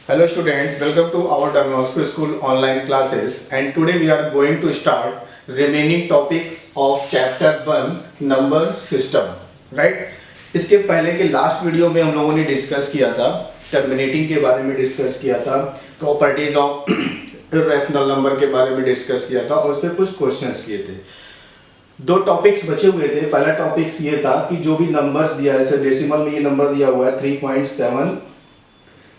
Hello students, welcome to our Diagnostic School online classes, and today we are going to start remaining topics of chapter 1 number system, right? इसके पहले के last video में हम लोगों ने discuss किया था टर्मिनेटिंग के बारे में, डिस्कस किया था प्रॉपर्टीज ऑफ इर्रेशनल नंबर के बारे में डिस्कस किया था और उसमें कुछ क्वेश्चंस किए थे। दो टॉपिक्स बचे हुए थे। पहला टॉपिक्स ये था कि जो भी नंबर्स दिया है, जैसे डेसिमल में ये नंबर दिया हुआ है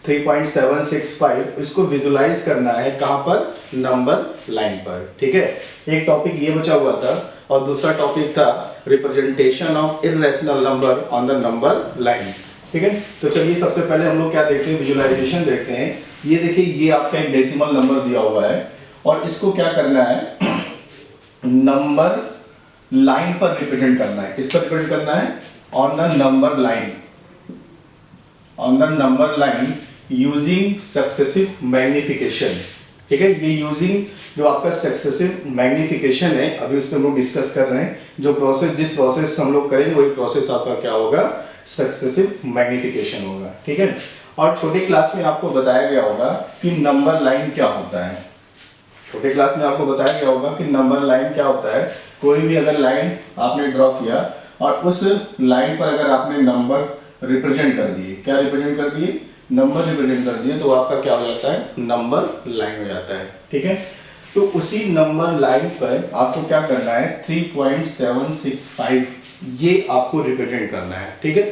3.765, इसको विजुलाइज करना है कहां पर, नंबर लाइन पर। ठीक है, एक टॉपिक ये बचा हुआ था और दूसरा टॉपिक था representation of irrational number on the number line. ठीक है, तो चलिए सबसे पहले हम लोग क्या देखते हैं, विजुलाइजेशन देखते हैं। ये देखिए, ये आपका एक डेसिमल नंबर दिया हुआ है और इसको क्या करना है, नंबर लाइन पर रिप्रेजेंट करना है। किस पर रिप्रेजेंट करना है, on the number line, on the number line using successive magnification. ठीक है, ये यूजिंग जो आपका सक्सेसिव मैग्निफिकेशन है, अभी उसमें हम लोग डिस्कस कर रहे हैं। जो प्रोसेस, जिस प्रोसेस हम लोग करेंगे वही प्रोसेस आपका क्या होगा, सक्सेसिव मैग्निफिकेशन होगा। ठीक है, और छोटी क्लास में आपको बताया गया होगा कि नंबर लाइन क्या होता है। छोटे क्लास में आपको बताया गया होगा कि नंबर लाइन क्या होता है। कोई भी अगर लाइन आपने ड्रॉ किया और उस लाइन पर अगर आपने नंबर रिप्रेजेंट कर दिए, क्या रिप्रेजेंट कर दिए, नंबर रिप्रेजेंट कर दिए, तो आपका क्या हो जाता है, नंबर लाइन हो जाता है। ठीक है, तो उसी नंबर लाइन पर आपको क्या करना है, 3.765 ये आपको रिप्रेजेंट करना है। ठीक है,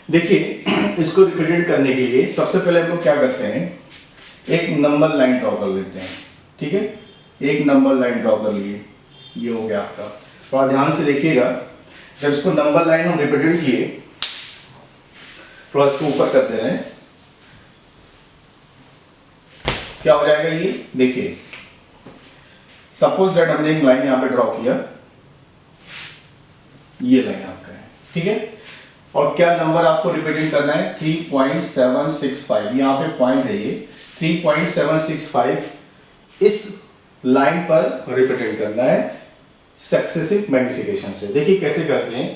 देखिए इसको रिप्रेजेंट करने के लिए सबसे पहले हम लोग क्या करते हैं, एक नंबर लाइन ड्रॉ कर लेते हैं। ठीक है, एक नंबर लाइन ड्रॉ कर लिए, ये हो गया आपका। थोड़ा ध्यान से देखिएगा, जब इसको नंबर लाइन हम रिप्रेजेंट किए, थोड़ा इसको ऊपर कर दे रहे हैं, क्या हो जाएगा ये, देखिए सपोज दैट हमने एक लाइन यहां पे ड्रॉ किया, ये लाइन आपका है। ठीक है, और क्या नंबर आपको रिप्रेजेंट करना है, 3.765, यहां पे पॉइंट है ये 3.765, इस लाइन पर रिप्रेजेंट करना है सक्सेसिव मैग्निफिकेशन से। देखिए कैसे करते हैं,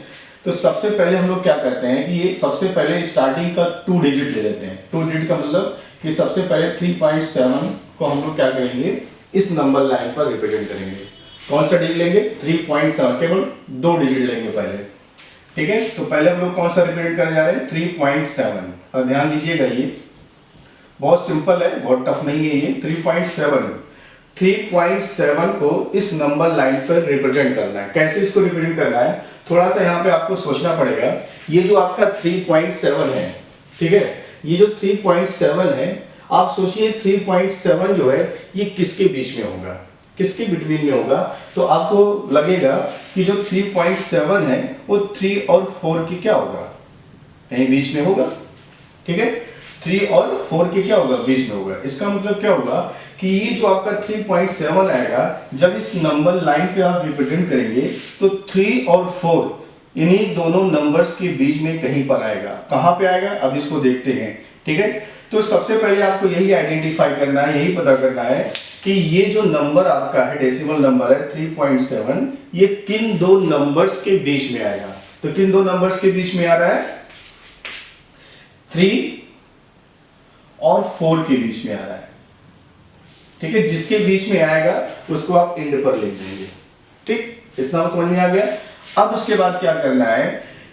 तो सबसे पहले हम लोग क्या करते हैं कि ये सबसे पहले स्टार्टिंग का 2 डिजिट ले लेते हैं। 2 डिजिट का मतलब कि सबसे पहले 3.7 को हम लोग क्या करेंगे, इस नंबर लाइन पर रिप्रेजेंट करेंगे। कौन सा डिजिट लेंगे, 3.7, केवल 2 डिजिट लेंगे पहले। ठीक है, तो पहले हम लोग कौन सा रिप्रेजेंट करने जा रहे हैं, 3.7। और ध्यान दीजिएगा, ये बहुत सिंपल है, बहुत टफ नहीं है ये। 3.7 को इस नंबर लाइन पर रिप्रेजेंट करना है। कैसे इसको रिप्रेजेंट करना है, थोड़ा सा यहाँ पे आपको सोचना पड़ेगा। ये जो आपका 3.7 है, ठीक है, ये जो 3.7 है, आप सोचिए 3.7 जो है ये किसके बीच में होगा, किसके बिटवीन में होगा। तो आपको लगेगा कि जो 3.7 है वो 3 और 4 की क्या होगा, कहीं बीच में होगा। ठीक है, 3 और 4 के क्या होगा, बीच में होगा। इसका मतलब क्या होगा कि ये जो आपका 3.7 आएगा, जब इस नंबर लाइन पे आप रिप्रेजेंट करेंगे तो 3 और 4 इन्हीं दोनों नंबर्स के बीच में कहीं पर आएगा। कहां पे आएगा, अब इसको देखते हैं। ठीक है, तो सबसे पहले आपको यही आइडेंटिफाई करना है, यही पता करना है कि ये जो नंबर आपका है, डेसिमल नंबर है 3.7, ये किन दो नंबर्स के बीच में आएगा। तो किन दो नंबर्स के बीच में आ रहा है, 3 और 4 के बीच में आ रहा है। ठीक है, जिसके बीच में आएगा उसको आप एंड पर लिख देंगे। ठीक, इतना समझ में आ गया। अब उसके बाद क्या करना है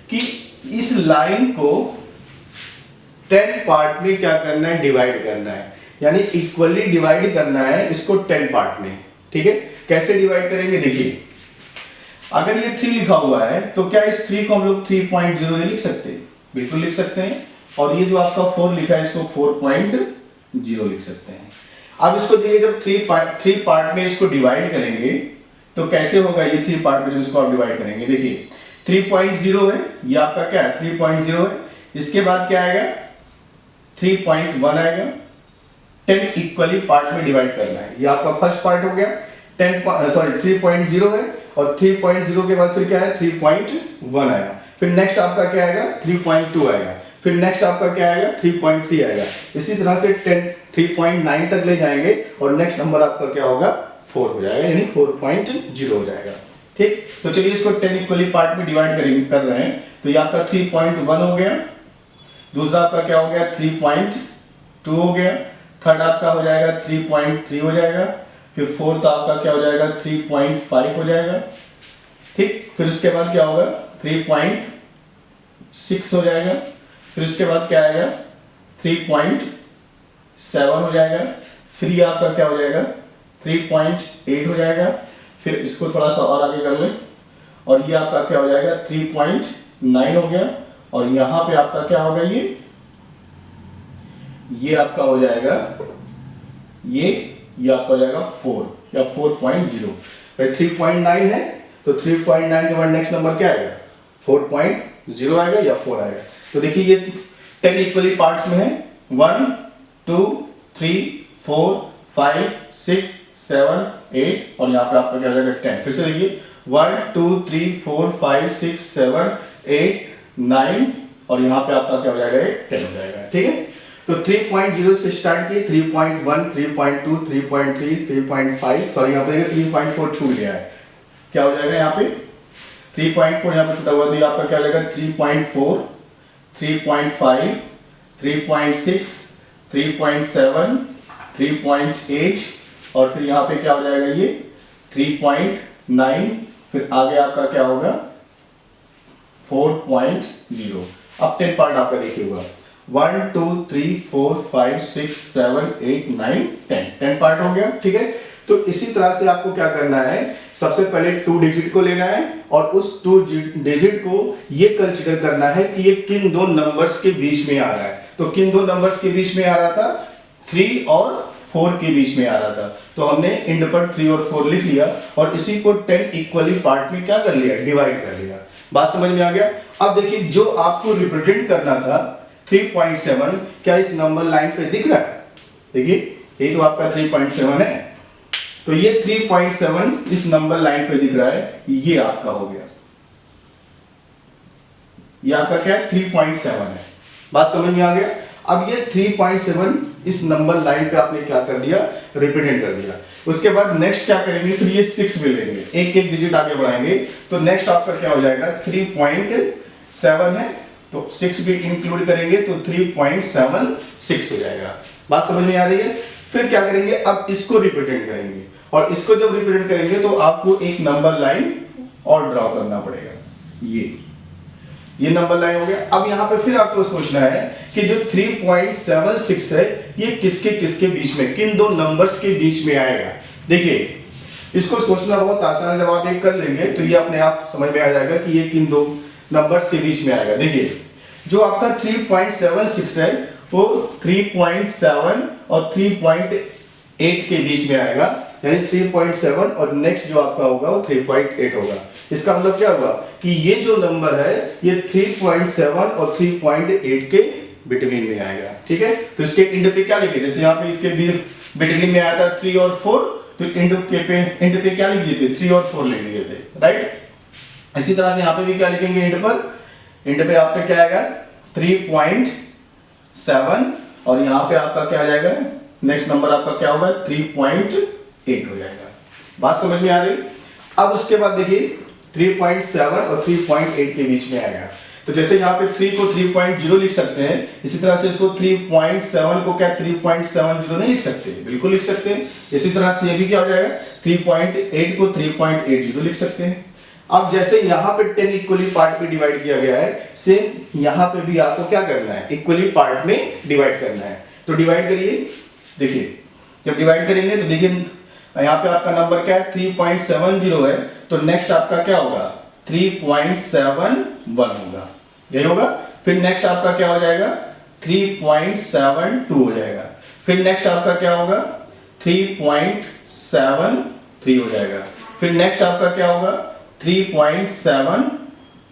कि इस लाइन को 10 पार्ट में क्या करना है, डिवाइड करना है, यानी इक्वली डिवाइड करना है इसको 10 पार्ट में। ठीक है, कैसे डिवाइड करेंगे, देखिए अगर ये 3 लिखा हुआ है तो क्या इस 3 को हम लोग 3.0 लिख सकते हैं, बिल्कुल लिख सकते हैं। और ये जो आपका 4 लिखा है इसको 4.0 लिख सकते हैं। अब इसको देखिए, जब 3 पार्ट में इसको डिवाइड करेंगे तो कैसे होगा, ये 3 पार्ट में जब इसको आप डिवाइड करेंगे, देखिए 3.0 है, ये आपका क्या है, 3.0 है। इसके बाद क्या आएगा, 3.1 आएगा। 10 इक्वली पार्ट में डिवाइड करना है, ये आपका फर्स्ट पार्ट हो गया। 3.0 है और 3.0 के बाद फिर क्या है, 3.1 आएगा। फिर नेक्स्ट आपका क्या आएगा, 3.2 आएगा। फिर नेक्स्ट आपका क्या आएगा, 3.3 आएगा। इसी तरह से 3.9 तक ले जाएंगे और नेक्स्ट नंबर आपका क्या होगा, 4 हो जाएगा, यानी 4.0 हो जाएगा। ठीक, तो चलिए इसको 10 इक्वली पार्ट में डिवाइड कर रहे हैं। तो ये आपका 3.1 हो गया, दूसरा आपका क्या हो गया, 3.2 हो गया, थर्ड आपका हो जाएगा 3.3 हो जाएगा, फिर फोर्थ आपका क्या हो जाएगा 3.5 हो जाएगा, ठीक। फिर उसके बाद क्या होगा 3.6 हो जाएगा, फिर उसके बाद क्या आएगा 3.7 हो जाएगा, फिर ये आपका क्या हो जाएगा 3.8 हो जाएगा, फिर इसको थोड़ा सा और आगे कर लें और ये आपका क्या हो जाएगा 3.9 हो गया, और यहां पे आपका क्या होगा ये आपका हो जाएगा ये आपका हो जाएगा 4 या 4.0। फिर 3.9 है तो 3.9 के बाद नेक्स्ट नंबर क्या आएगा 4.0 आएगा या 4 आएगा। तो देखिए ये 10 इक्वली पार्ट्स में है, 1 2 3 4 5 6 7 8 और यहाँ पे आपका क्या हो जाएगा 10। फिर से देखिए 1 2 3 4 5 6 7 8 9 और यहाँ पे आपका क्या हो जाएगा 10 हो जाएगा, ठीक है। तो 3.0 से स्टार्ट किए 3.1 3.2 3.3 3.5 सॉरी यहाँ पे 3.4 छूट गया है, क्या हो जाएगा यहाँ पे 3.4 यहाँ पे छूटा हुआ, तो ये आपका क्या हो जाएगा 3.4 3.5 3.6 3.7 3.8 और फिर यहाँ पे क्या हो जाएगा ये 3.9, फिर आगे आपका क्या होगा 4.0। अब 10 पार्ट आपका देखिए होगा 1 2 3 4 5 6 7 8 9 10 पार्ट हो गया, ठीक है। तो इसी तरह से आपको क्या करना है, सबसे पहले 2 डिजिट को लेना है और उस 2 डिजिट को ये कंसीडर करना है कि ये किन दो नंबर्स के बीच में आ रहा है। तो किन दो नंबर्स के बीच में आ रहा था 3 और 4 के बीच में आ रहा था, तो हमने इंड पर 3 और 4 लिख लिया और इसी को 10 इक्वली पार्ट में क्या कर लिया डिवाइड कर लिया। बात समझ में आ गया। अब देखिए जो आपको रिप्रेजेंट करना था 3.7 क्या इस नंबर लाइन पे दिख रहा है, देखिए ये तो आपका 3.7 है, तो ये 3.7 इस नंबर लाइन पे दिख रहा है, ये आपका हो गया, ये आपका क्या है 3.7 है। बात समझ में आ गया। अब ये 3.7 इस नंबर लाइन पे आपने क्या कर दिया रिप्रेजेंट कर दिया। उसके बाद नेक्स्ट क्या करेंगे, फिर ये 6 भी लेंगे, एक एक डिजिट आगे बढ़ाएंगे, तो नेक्स्ट आपका क्या हो जाएगा 3.7 है तो 6 भी इंक्लूड करेंगे तो 3.76 हो जाएगा। बात समझ में आ रही है। फिर क्या करेंगे, अब इसको रिप्रेजेंट करेंगे और इसको जब रिप्रेजेंट करेंगे तो आपको एक नंबर लाइन और ड्रॉ करना पड़ेगा, ये नंबर लाइन हो गया। अब यहां पे फिर आपको सोचना है कि जो 3.76 है ये किसके किसके बीच में, किन दो नंबर्स के बीच में आएगा। देखिए इसको सोचना बहुत आसान है, जब आप एक कर लेंगे तो ये अपने आप समझ में आ जाएगा कि ये किन दो नंबर्स के बीच में आएगा। देखिए जो आपका 3.76 है वो 3.7 और 3.8 के बीच में आएगा, यानी 3.7 और नेक्स्ट जो आपका होगा वो 3.8 होगा। इसका मतलब क्या होगा कि ये जो नंबर है ये 3.7 और 3.8 के बिटवीन में आएगा, ठीक है। तो इसके इंड पे क्या लिखे, जैसे यहाँ पे इसके बिटवीन में आया था 3 और 4, तो इंड पे क्या लिख दिए थे 3 और 4 लिख दिए थे, राइट। इसी तरह से यहाँ पे भी क्या लिखेंगे इंड पे आपका क्या आएगा 3.7 और यहाँ पे आपका क्या आ जाएगा नेक्स्ट नंबर आपका क्या होगा 3.8 हो जाएगा। बात समझ में आ रही। अब उसके बाद देखिए 3.7 और 3.8 के बीच में आएगा, तो जैसे यहाँ पे 3 को 3.0 लिख सकते हैं, इसी तरह से इसको 3.7 को क्या 3.70 नहीं लिख सकते, बिल्कुल लिख सकते हैं। इसी तरह से ये भी क्या हो जाएगा 3.8 को 3.80 लिख सकते हैं। अब जैसे यहाँ पे 10 इक्वली पार्ट में डिवाइड किया गया है, सेम यहाँ पे भी आपको क्या करना है इक्वली पार्ट में डिवाइड करना है। तो डिवाइड करिए, देखिए जब डिवाइड करेंगे तो देखिए यहाँ पे आपका नंबर क्या है 3.70 है, तो नेक्स्ट आपका क्या होगा 3.71 होगा, यही होगा। फिर नेक्स्ट आपका क्या हो जाएगा 3.72 हो जाएगा, फिर नेक्स्ट आपका क्या होगा 3.73 हो जाएगा, फिर नेक्स्ट आपका क्या होगा 3.74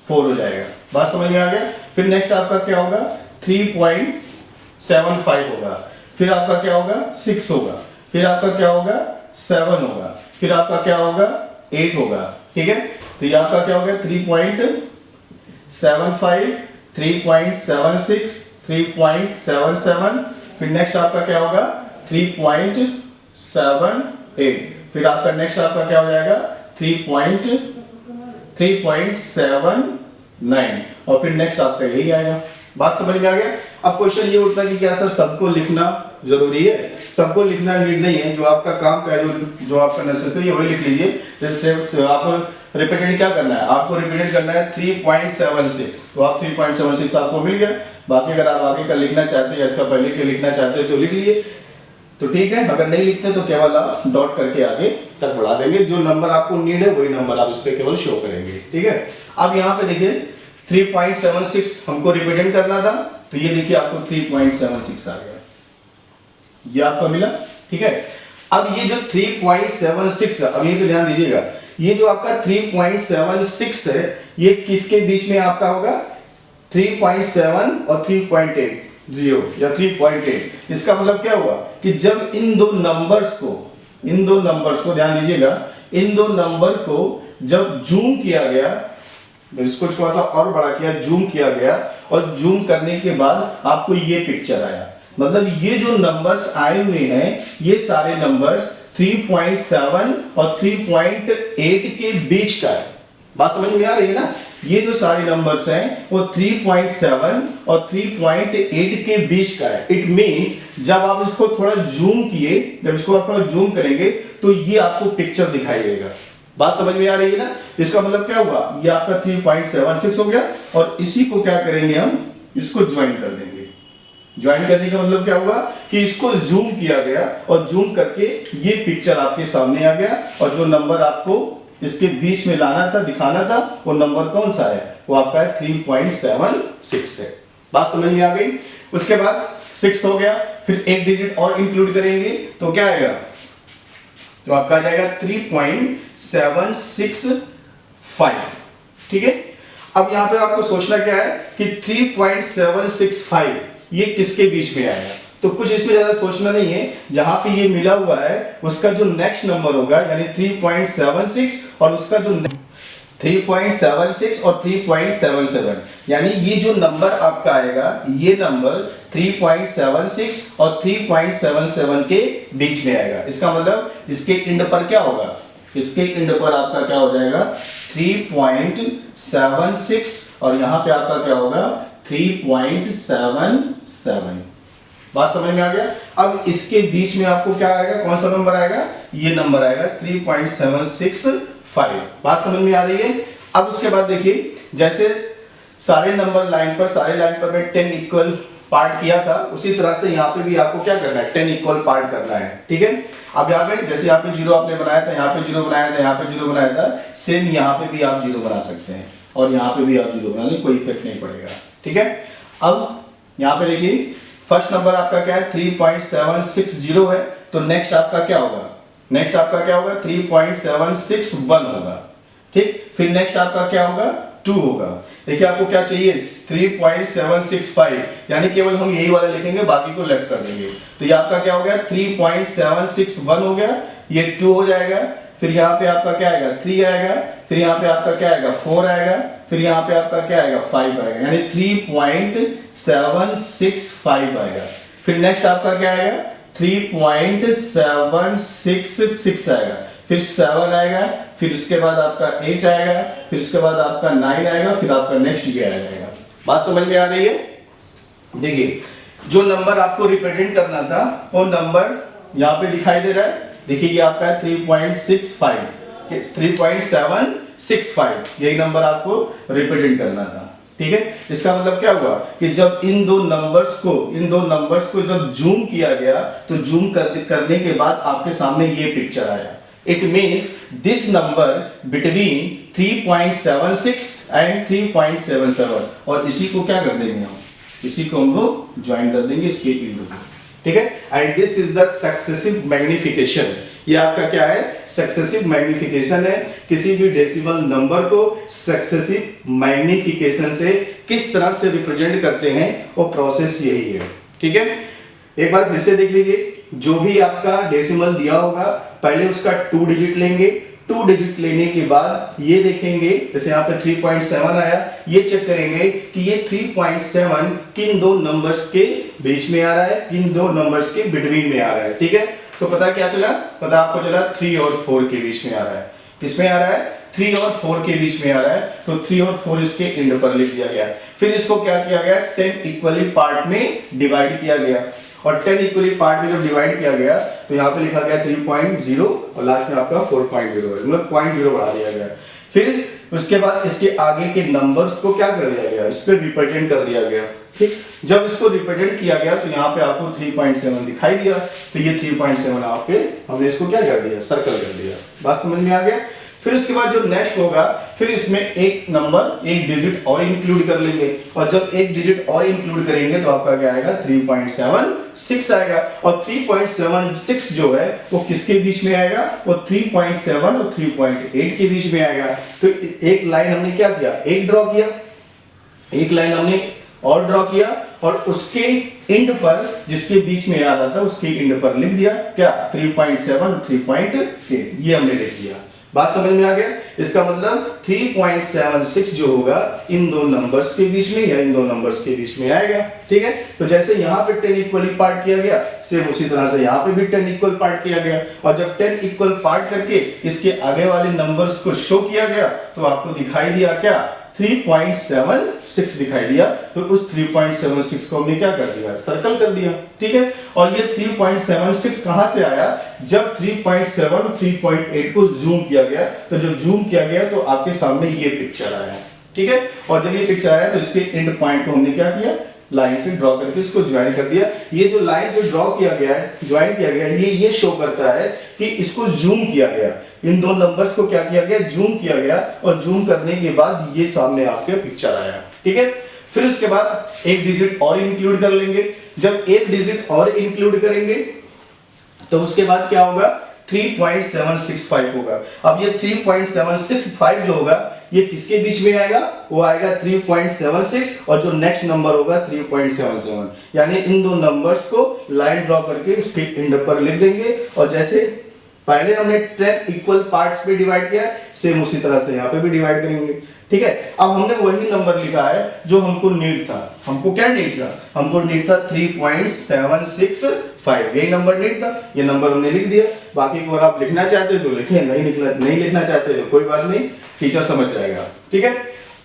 हो जाएगा। बात समझ में आ गया। फिर नेक्स्ट आपका क्या होगा 3.75 होगा, फिर आपका क्या होगा 6 होगा, फिर आपका क्या होगा 7 होगा, फिर आपका क्या होगा 8 होगा, ठीक है। तो ये आपका क्या हो गया 3.75 3.76 3.77, फिर नेक्स्ट आपका क्या होगा 3.78, फिर आपका नेक्स्ट आपका क्या हो जाएगा 3.79 और फिर नेक्स्ट आपका यही आएगा। बात समझ में आ गया। अब क्वेश्चन ये उठता है कि क्या सर सबको लिखना जरूरी है, सबको लिखना नीड नहीं है। जो आपका काम का है, जो आपका नेसेसरी है वही लिख लीजिए। आप रिपीटेड क्या करना है, आपको रिपीटेड करना है 3.76, तो आप 3.76 आपको मिल गया। बाकी अगर आप आगे का लिखना चाहते हैं या इसका पहले का लिखना चाहते हैं तो लिख लिए, तो ठीक है। अगर नहीं लिखते तो केवल आप डॉट करके आगे तक बढ़ा देंगे। जो नंबर आपको नीड है वही नंबर आप इस पे केवल शो करेंगे, ठीक है। अब यहाँ पे देखिए 3.76 हमको रिप्रेजेंट करना था, तो ये देखिए आपको 3.76 आ गया, ये आपको मिला, ठीक है। अब ये जो 3.76 है, अब ये तो ध्यान दीजिएगा, ये जो आपका 3.76 है ये किसके बीच में आपका होगा, 3.7 और 3.80 या 3.8। इसका मतलब क्या हुआ कि जब इन दो नंबर्स को ध्यान दीजिएगा, इन दो नंबर को जब जूम किया गया, तो इसको थोड़ा सा और बड़ा किया, जूम किया गया, और जूम करने के बाद आपको ये पिक्चर आया। मतलब ये जो नंबर्स आए हुए हैं ये सारे नंबर्स 3.7 और 3.8 के बीच का है। बात समझ में आ रही है ना, ये जो सारे नंबर्स हैं वो 3.7 और 3.8 के बीच का है। इट मींस जब आप इसको थोड़ा जूम किए, जब इसको आप थोड़ा जूम करेंगे तो ये आपको पिक्चर दिखाई देगा। बात समझ में आ रही है ना, इसका मतलब क्या हुआ, ये आपका 3.76 हो गया, और इसी को क्या करेंगे हम, इसको ज्वाइन कर देंगे। ज्वाइन करने का मतलब क्या हुआ कि इसको जूम किया गया और जूम करके ये पिक्चर आपके सामने आ गया, और जो नंबर आपको इसके बीच में लाना था, दिखाना था, वो नंबर कौन सा है, वो आपका है 3.76 है। बात समझ में आ गई। उसके बाद 6 हो गया, फिर एक डिजिट और इंक्लूड करेंगे तो क्या आएगा, तो आपका आ जाएगा 3.765, ठीक है। अब यहां पे आपको सोचना क्या है कि 3.765 ये किसके बीच में आएगा, तो कुछ इसमें ज्यादा सोचना नहीं है। जहां पे ये मिला हुआ है उसका जो नेक्स्ट नंबर होगा, यानी 3.76 और उसका जो 3.76 और 3.77, यानी ये जो नंबर आपका आएगा, ये नंबर 3.76 और 3.77 के बीच में आएगा। इसका मतलब इसके इंड पर क्या होगा, इसके इंड पर आपका क्या हो जाएगा 3.76, और यहां पे आपका क्या होगा 3.77। बात समझ में आ गया। अब इसके बीच में आपको क्या आएगा, कौन सा नंबर आएगा, ये नंबर आएगा 3.765। बात समझ में आ रही है। अब उसके बाद देखिए, जैसे सारे नंबर लाइन पर मैं 10 इक्वल पार्ट किया था, उसी तरह से यहाँ पे भी आपको क्या करना है, 10 इक्वल पार्ट करना है, ठीक है। अब यहाँ पे जैसे यहाँ पे 0 आपने बनाया था, यहाँ पे 0 बनाया था, यहाँ पे 0 बनाया था, सेम यहाँ पे भी आप 0 बना सकते हैं, और यहाँ पे भी आप 0 बना लें, कोई इफेक्ट नहीं पड़ेगा, ठीक है। अब यहाँ पे देखिए फर्स्ट नंबर आपका क्या है 3.760 है, तो नेक्स्ट आपका क्या होगा, नेक्स्ट आपका क्या होगा 3.761 होगा, ठीक। फिर नेक्स्ट आपका क्या होगा 2 होगा। देखिए आपको क्या चाहिए 3.765, यानी केवल हम यही वाला लिखेंगे, बाकी को लेफ्ट कर देंगे। तो ये आपका क्या हो गया 3.761 हो गया, ये 2 हो जाएगा, फिर यहाँ पे आपका क्या आएगा 3 आएगा, फिर यहाँ पे आपका क्या आएगा 4 आएगा, फिर यहाँ पे आपका क्या आएगा 5 आएगा, यानी 3.765 आएगा। फिर नेक्स्ट आपका क्या आएगा 3.766 आएगा, फिर 7 आएगा, फिर उसके बाद आपका 8 आएगा, फिर उसके बाद आपका 9 आएगा, फिर आपका नेक्स्ट ये आ जाएगा। बात समझ में आ रही है। देखिए जो नंबर आपको रिप्रेजेंट करना था वो नंबर यहाँ पे दिखाई दे रहा है, देखिए ये आपका है 3.765, यही नंबर आपको रिप्रेजेंट करना था, ठीक है। इसका मतलब क्या हुआ कि जब इन दो नंबर्स को जब जूम किया गया, तो जूम करने के बाद आपके सामने ये पिक्चर आया। It means this number between 3.76 and 3.77, और इसी को क्या कर देंगे हम, इसी को हम लोग ज्वाइन कर देंगे इसके इंटू, ठीक है। And this is the successive magnification, ये आपका क्या है सक्सेसिव मैग्निफिकेशन है। किसी भी डेसिमल नंबर को सक्सेसिव मैग्निफिकेशन से किस तरह से रिप्रेजेंट करते हैं, वो प्रोसेस यही है, ठीक है। एक बार फिर से देख लीजिए, जो भी आपका डेसिमल दिया होगा पहले उसका 2 डिजिट लेंगे, 2 डिजिट लेने के बाद ये देखेंगे, जैसे यहाँ पे 3.7 आया, ये चेक करेंगे कि ये 3.7 किन दो नंबर्स के बीच में आ रहा है, किन दो नंबर्स के बिटवीन में आ रहा है, ठीक है। तो पता क्या चला, पता आपको चला 3 और 4 के बीच में आ रहा है। किसमें आ रहा है 3 और 4 के बीच में आ रहा है, तो 3 और 4 इसके एंड पर लिख दिया गया। फिर इसको क्या किया गया, 10 इक्वली पार्ट में डिवाइड किया गया, और 10 इक्वली पार्ट में जब डिवाइड किया गया तो यहाँ पे लिखा गया 3.0 और लास्ट में आपका 4.0, मतलब 0.0 बढ़ा दिया गया। फिर उसके बाद इसके आगे के नंबर्स को क्या कर दिया गया, इस पे रिप्रेजेंट कर दिया गया। ठीक, जब इसको रिप्रेजेंट किया गया तो यहाँ पे आपको 3.7 दिखाई दिया, तो ये 3.7 आप पे हमने इसको क्या कर दिया, सर्कल कर दिया। बात समझ में आ गया। फिर उसके बाद जो नेक्स्ट होगा, फिर इसमें एक नंबर, एक डिजिट और इंक्लूड कर लेंगे, और जब एक डिजिट और इंक्लूड करेंगे तो आपका क्या आएगा, 3.76 आएगा। और 3.76 जो है वो किसके बीच में आएगा, वो 3.7 और 3.8 के बीच में आएगा। तो एक लाइन हमने क्या किया, एक ड्रॉ किया, एक लाइन हमने और ड्रॉ किया, और उसके एंड पर जिसके बीच में आ रहा था उसके एंड पर लिख दिया क्या, 3.7 3.8, ये हमने लिख दिया। बात समझ में आ गया। इसका मतलब 3.76 जो होगा इन दो नंबर्स के बीच में या इन दो नंबर्स के बीच में आएगा। ठीक है, तो जैसे यहाँ पे 10 इक्वली पार्ट किया गया, सेम उसी तरह से यहाँ पे भी 10 इक्वल पार्ट किया गया, और जब 10 इक्वल पार्ट करके इसके आगे वाले नंबर्स को शो किया गया तो आपको दिखाई दिया क्या, 3.76 दिखाई दिया। तो उस 3.76 को हमने क्या कर दिया, सर्कल कर दिया। ठीक है, और ये 3.76 कहां से आया, जब 3.7 और 3.8 को जूम किया गया, तो जब जूम किया गया तो आपके सामने ये पिक्चर आया। ठीक है, और जब ये पिक्चर आया तो इसके एंड पॉइंट को हमने क्या किया, लाइन से ड्रॉ करके इसको ज्वाइन कर दिया। ये जो लाइन से ड्रॉ किया गया है, ज्वाइन किया गया, ये शो करता है कि इसको जूम किया गया, इन दो नंबर्स को क्या किया गया, जूम किया गया, और जूम करने के बाद ये सामने आपके पिक्चर आया। ठीक है, फिर उसके बाद एक डिजिट और इंक्लूड कर लेंगे। जब एक डिजिट और इंक्लूड करेंगे तो उसके बाद क्या होगा, 3.765 होगा। अब ये 3.765 जो होगा ये किसके बीच में आएगा, वो आएगा 3.76, और जो नेक्स्ट नंबर होगा 3.77, यानी इन दो नंबर्स को लाइन ड्रॉ करके उसके एंड पर लिख देंगे। और जैसे पहले हमने 10 इक्वल पार्ट्स पे डिवाइड किया, सेम उसी तरह से यहाँ पे भी डिवाइड करेंगे। ठीक है, अब हमने वही नंबर लिखा है जो हमको नीड था। हमको क्या नीड था, हमको नीड था 3.765, यही नंबर नीड था, ये नंबर हमने लिख दिया। बाकी को अगर आप लिखना चाहते हो तो लिखें, नहीं लिखना चाहते तो कोई बात नहीं, टीचर समझ जाएगा। ठीक है,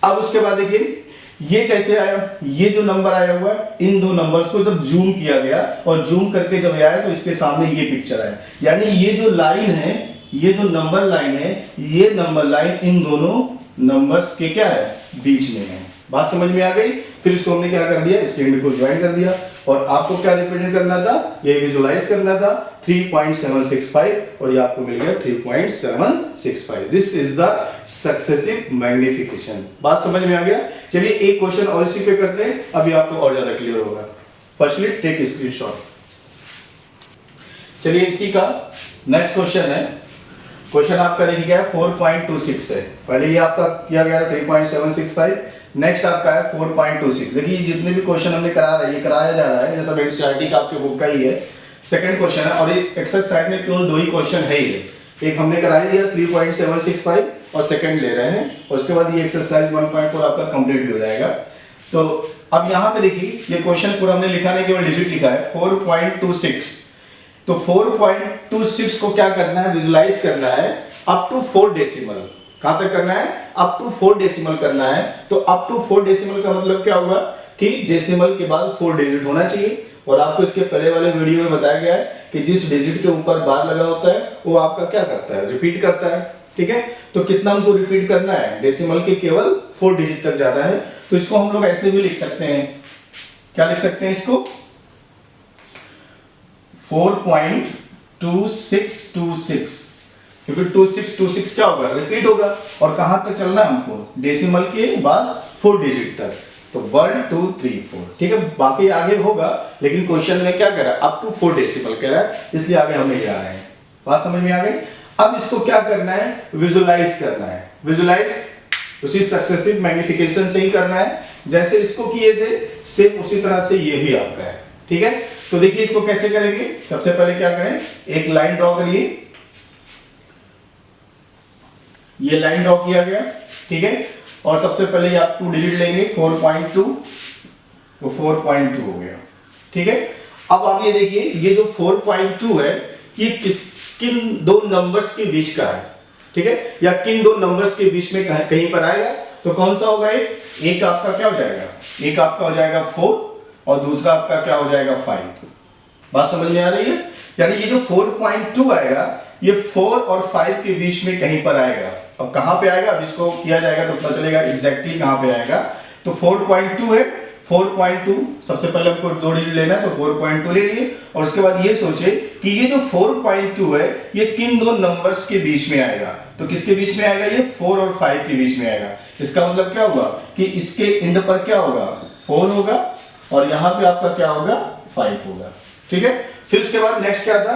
अब उसके बाद देखिए ये कैसे आया, ये जो नंबर आया हुआ है, इन दो नंबर्स को जब जूम किया गया और जूम करके जब आया तो इसके सामने ये पिक्चर आया, यानी ये जो लाइन है, ये जो नंबर लाइन है, ये नंबर लाइन इन दोनों नंबर्स के क्या है, बीच में है। बात समझ में आ गई। फिर इसको हमने क्या कर दिया, इसके एंड को ज्वाइन कर दिया, और आपको क्या रिप्रेजेंट करना था, ये विजुलाइज करना था 3.765, और ये आपको मिल गया 3.765। This is the successive magnification. बात समझ में आ गया। चलिए एक क्वेश्चन और इसी पे करते हैं, अभी आपको और ज्यादा क्लियर होगा। Firstly take screenshot. चलिए इसी का नेक्स्ट क्वेश्चन है। क्वेश्चन आपका लिखा गया 4.26 है। पहले ये आपका किया गया 3.765, नेक्स्ट आपका है 4.26। देखिए जितने भी क्वेश्चन हमने कराया जा रहा है, ये सब एनसीईआरटी का आपके बुक का ही है। सेकंड क्वेश्चन है, और ये एक्सरसाइज में केवल दो ही क्वेश्चन है ही। एक हमने करा दिया 3.765 और सेकंड ले रहे हैं, और उसके बाद ये एक्सरसाइज 1.4 आपका कंप्लीट भी हो जाएगा। तो अब यहाँ पे देखिए ये क्वेश्चन पूरा हमने लिखा नहीं, केवल डिजिट लिखा है 4.26। तो 4.26 को क्या करना है, विजुलाइज करना है अप टू 4 डेसिमल। कहां तक करना है, अप टू 4 डेसिमल करना है। तो अप टू 4 डेसिमल का मतलब क्या होगा कि डेसिमल के बाद 4 डिजिट होना चाहिए। और आपको इसके पहले वाले वीडियो में बताया गया है कि जिस डिजिट के ऊपर बार लगा होता है वो आपका क्या करता है, रिपीट करता है। ठीक है, तो कितना हमको रिपीट करना है, डेसिमल के केवल 4 डिजिट तक जाना है। तो इसको हम लोग ऐसे भी लिख सकते हैं, क्या लिख सकते हैं इसको, 4.2626, क्योंकि 2626 क्या होगा, रिपीट होगा। और कहां तक चलना है हमको, डेसिमल के बाद 4 डिजिट तक। तो 1 2 3 4। ठीक है, बाकी आगे होगा, लेकिन क्वेश्चन में क्या कह रहा है, अप टू 4 डेसिमल कह रहा है, इसलिए आगे हम नहीं जा रहे हैं। बात समझ में आ गई। अब इसको क्या करना है, विजुलाइज करना है। विजुलाइज उसी सक्सेसिव मैग्निफिकेशन से ही करना है, जैसे इसको किए थे सेम उसी तरह से ये भी आपका है। ठीक है, तो देखिए इसको कैसे करेंगे। सबसे पहले क्या करें, एक लाइन ड्रॉ करिए। ये लाइन ड्रॉ किया गया। ठीक है, और सबसे पहले आप 2 डिजिट लेंगे, 4.2, तो 4.2 हो गया। ठीक है, अब आप ये देखिए ये जो 4.2 है ये किन दो नंबर्स के बीच का है। ठीक है, या किन दो नंबर्स के बीच में कहीं पर आएगा, तो कौन सा होगा? एक आपका क्या हो जाएगा, एक आपका हो जाएगा 4 और दूसरा आपका क्या हो जाएगा 5। बात समझ में आ रही है? यानी ये जो 4.2 आएगा ये 4 और 5 के बीच में कहीं पर आएगा। अब कहां पे आएगा, अब इसको किया जाएगा तो पता चलेगा एग्जैक्टली कहां पे आएगा। तो 4.2 है, 4.2 सबसे पहले हमको 2 डिजिट लेना है, तो 4.2 ले लिए और उसके बाद ये सोचे कि ये जो 4.2 है ये किन दो नंबर्स के बीच में आएगा। तो किसके बीच में आएगा? ये 4 और 5 के बीच में आएगा। इसका मतलब क्या होगा कि इसके एंड पर क्या होगा, 4 होगा और यहां पे आपका क्या होगा, 5 होगा। ठीक है, फिर उसके बाद नेक्स्ट क्या था,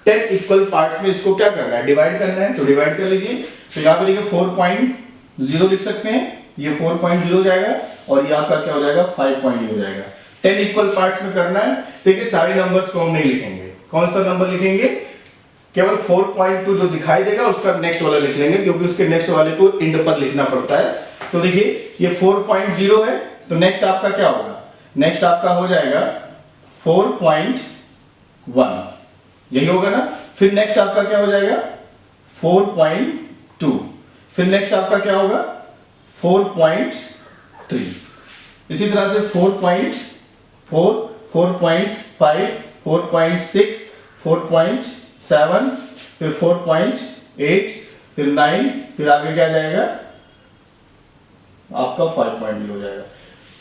10 इक्वल पार्ट्स में इसको क्या करना है, डिवाइड करना है। तो डिवाइड कर लीजिए, तो यहाँ पे देखिए 4.0 लिख सकते हैं, ये 4.0 हो जाएगा और ये आपका क्या हो जाएगा, 5.0 हो जाएगा। 10 इक्वल पार्ट्स में करना है। देखिए सारे नंबर्स को हम नहीं लिखेंगे, कौन सा नंबर लिखेंगे, केवल 4.2 जो दिखाई देगा उसका नेक्स्ट वाला लिख लेंगे, क्योंकि उसके नेक्स्ट वाले को एंड पर लिखना पड़ता है। तो देखिए ये 4.0 है, तो नेक्स्ट आपका क्या होगा, नेक्स्ट आपका हो जाएगा 4.1, यही होगा ना। फिर नेक्स्ट आपका क्या हो जाएगा 4.2, फिर नेक्स्ट आपका क्या होगा 4.3, इसी तरह से 4.4, 4.5, 4.6, 4.7, फिर 4.8, फिर 9, फिर आगे क्या जाएगा आपका 5.0 हो जाएगा।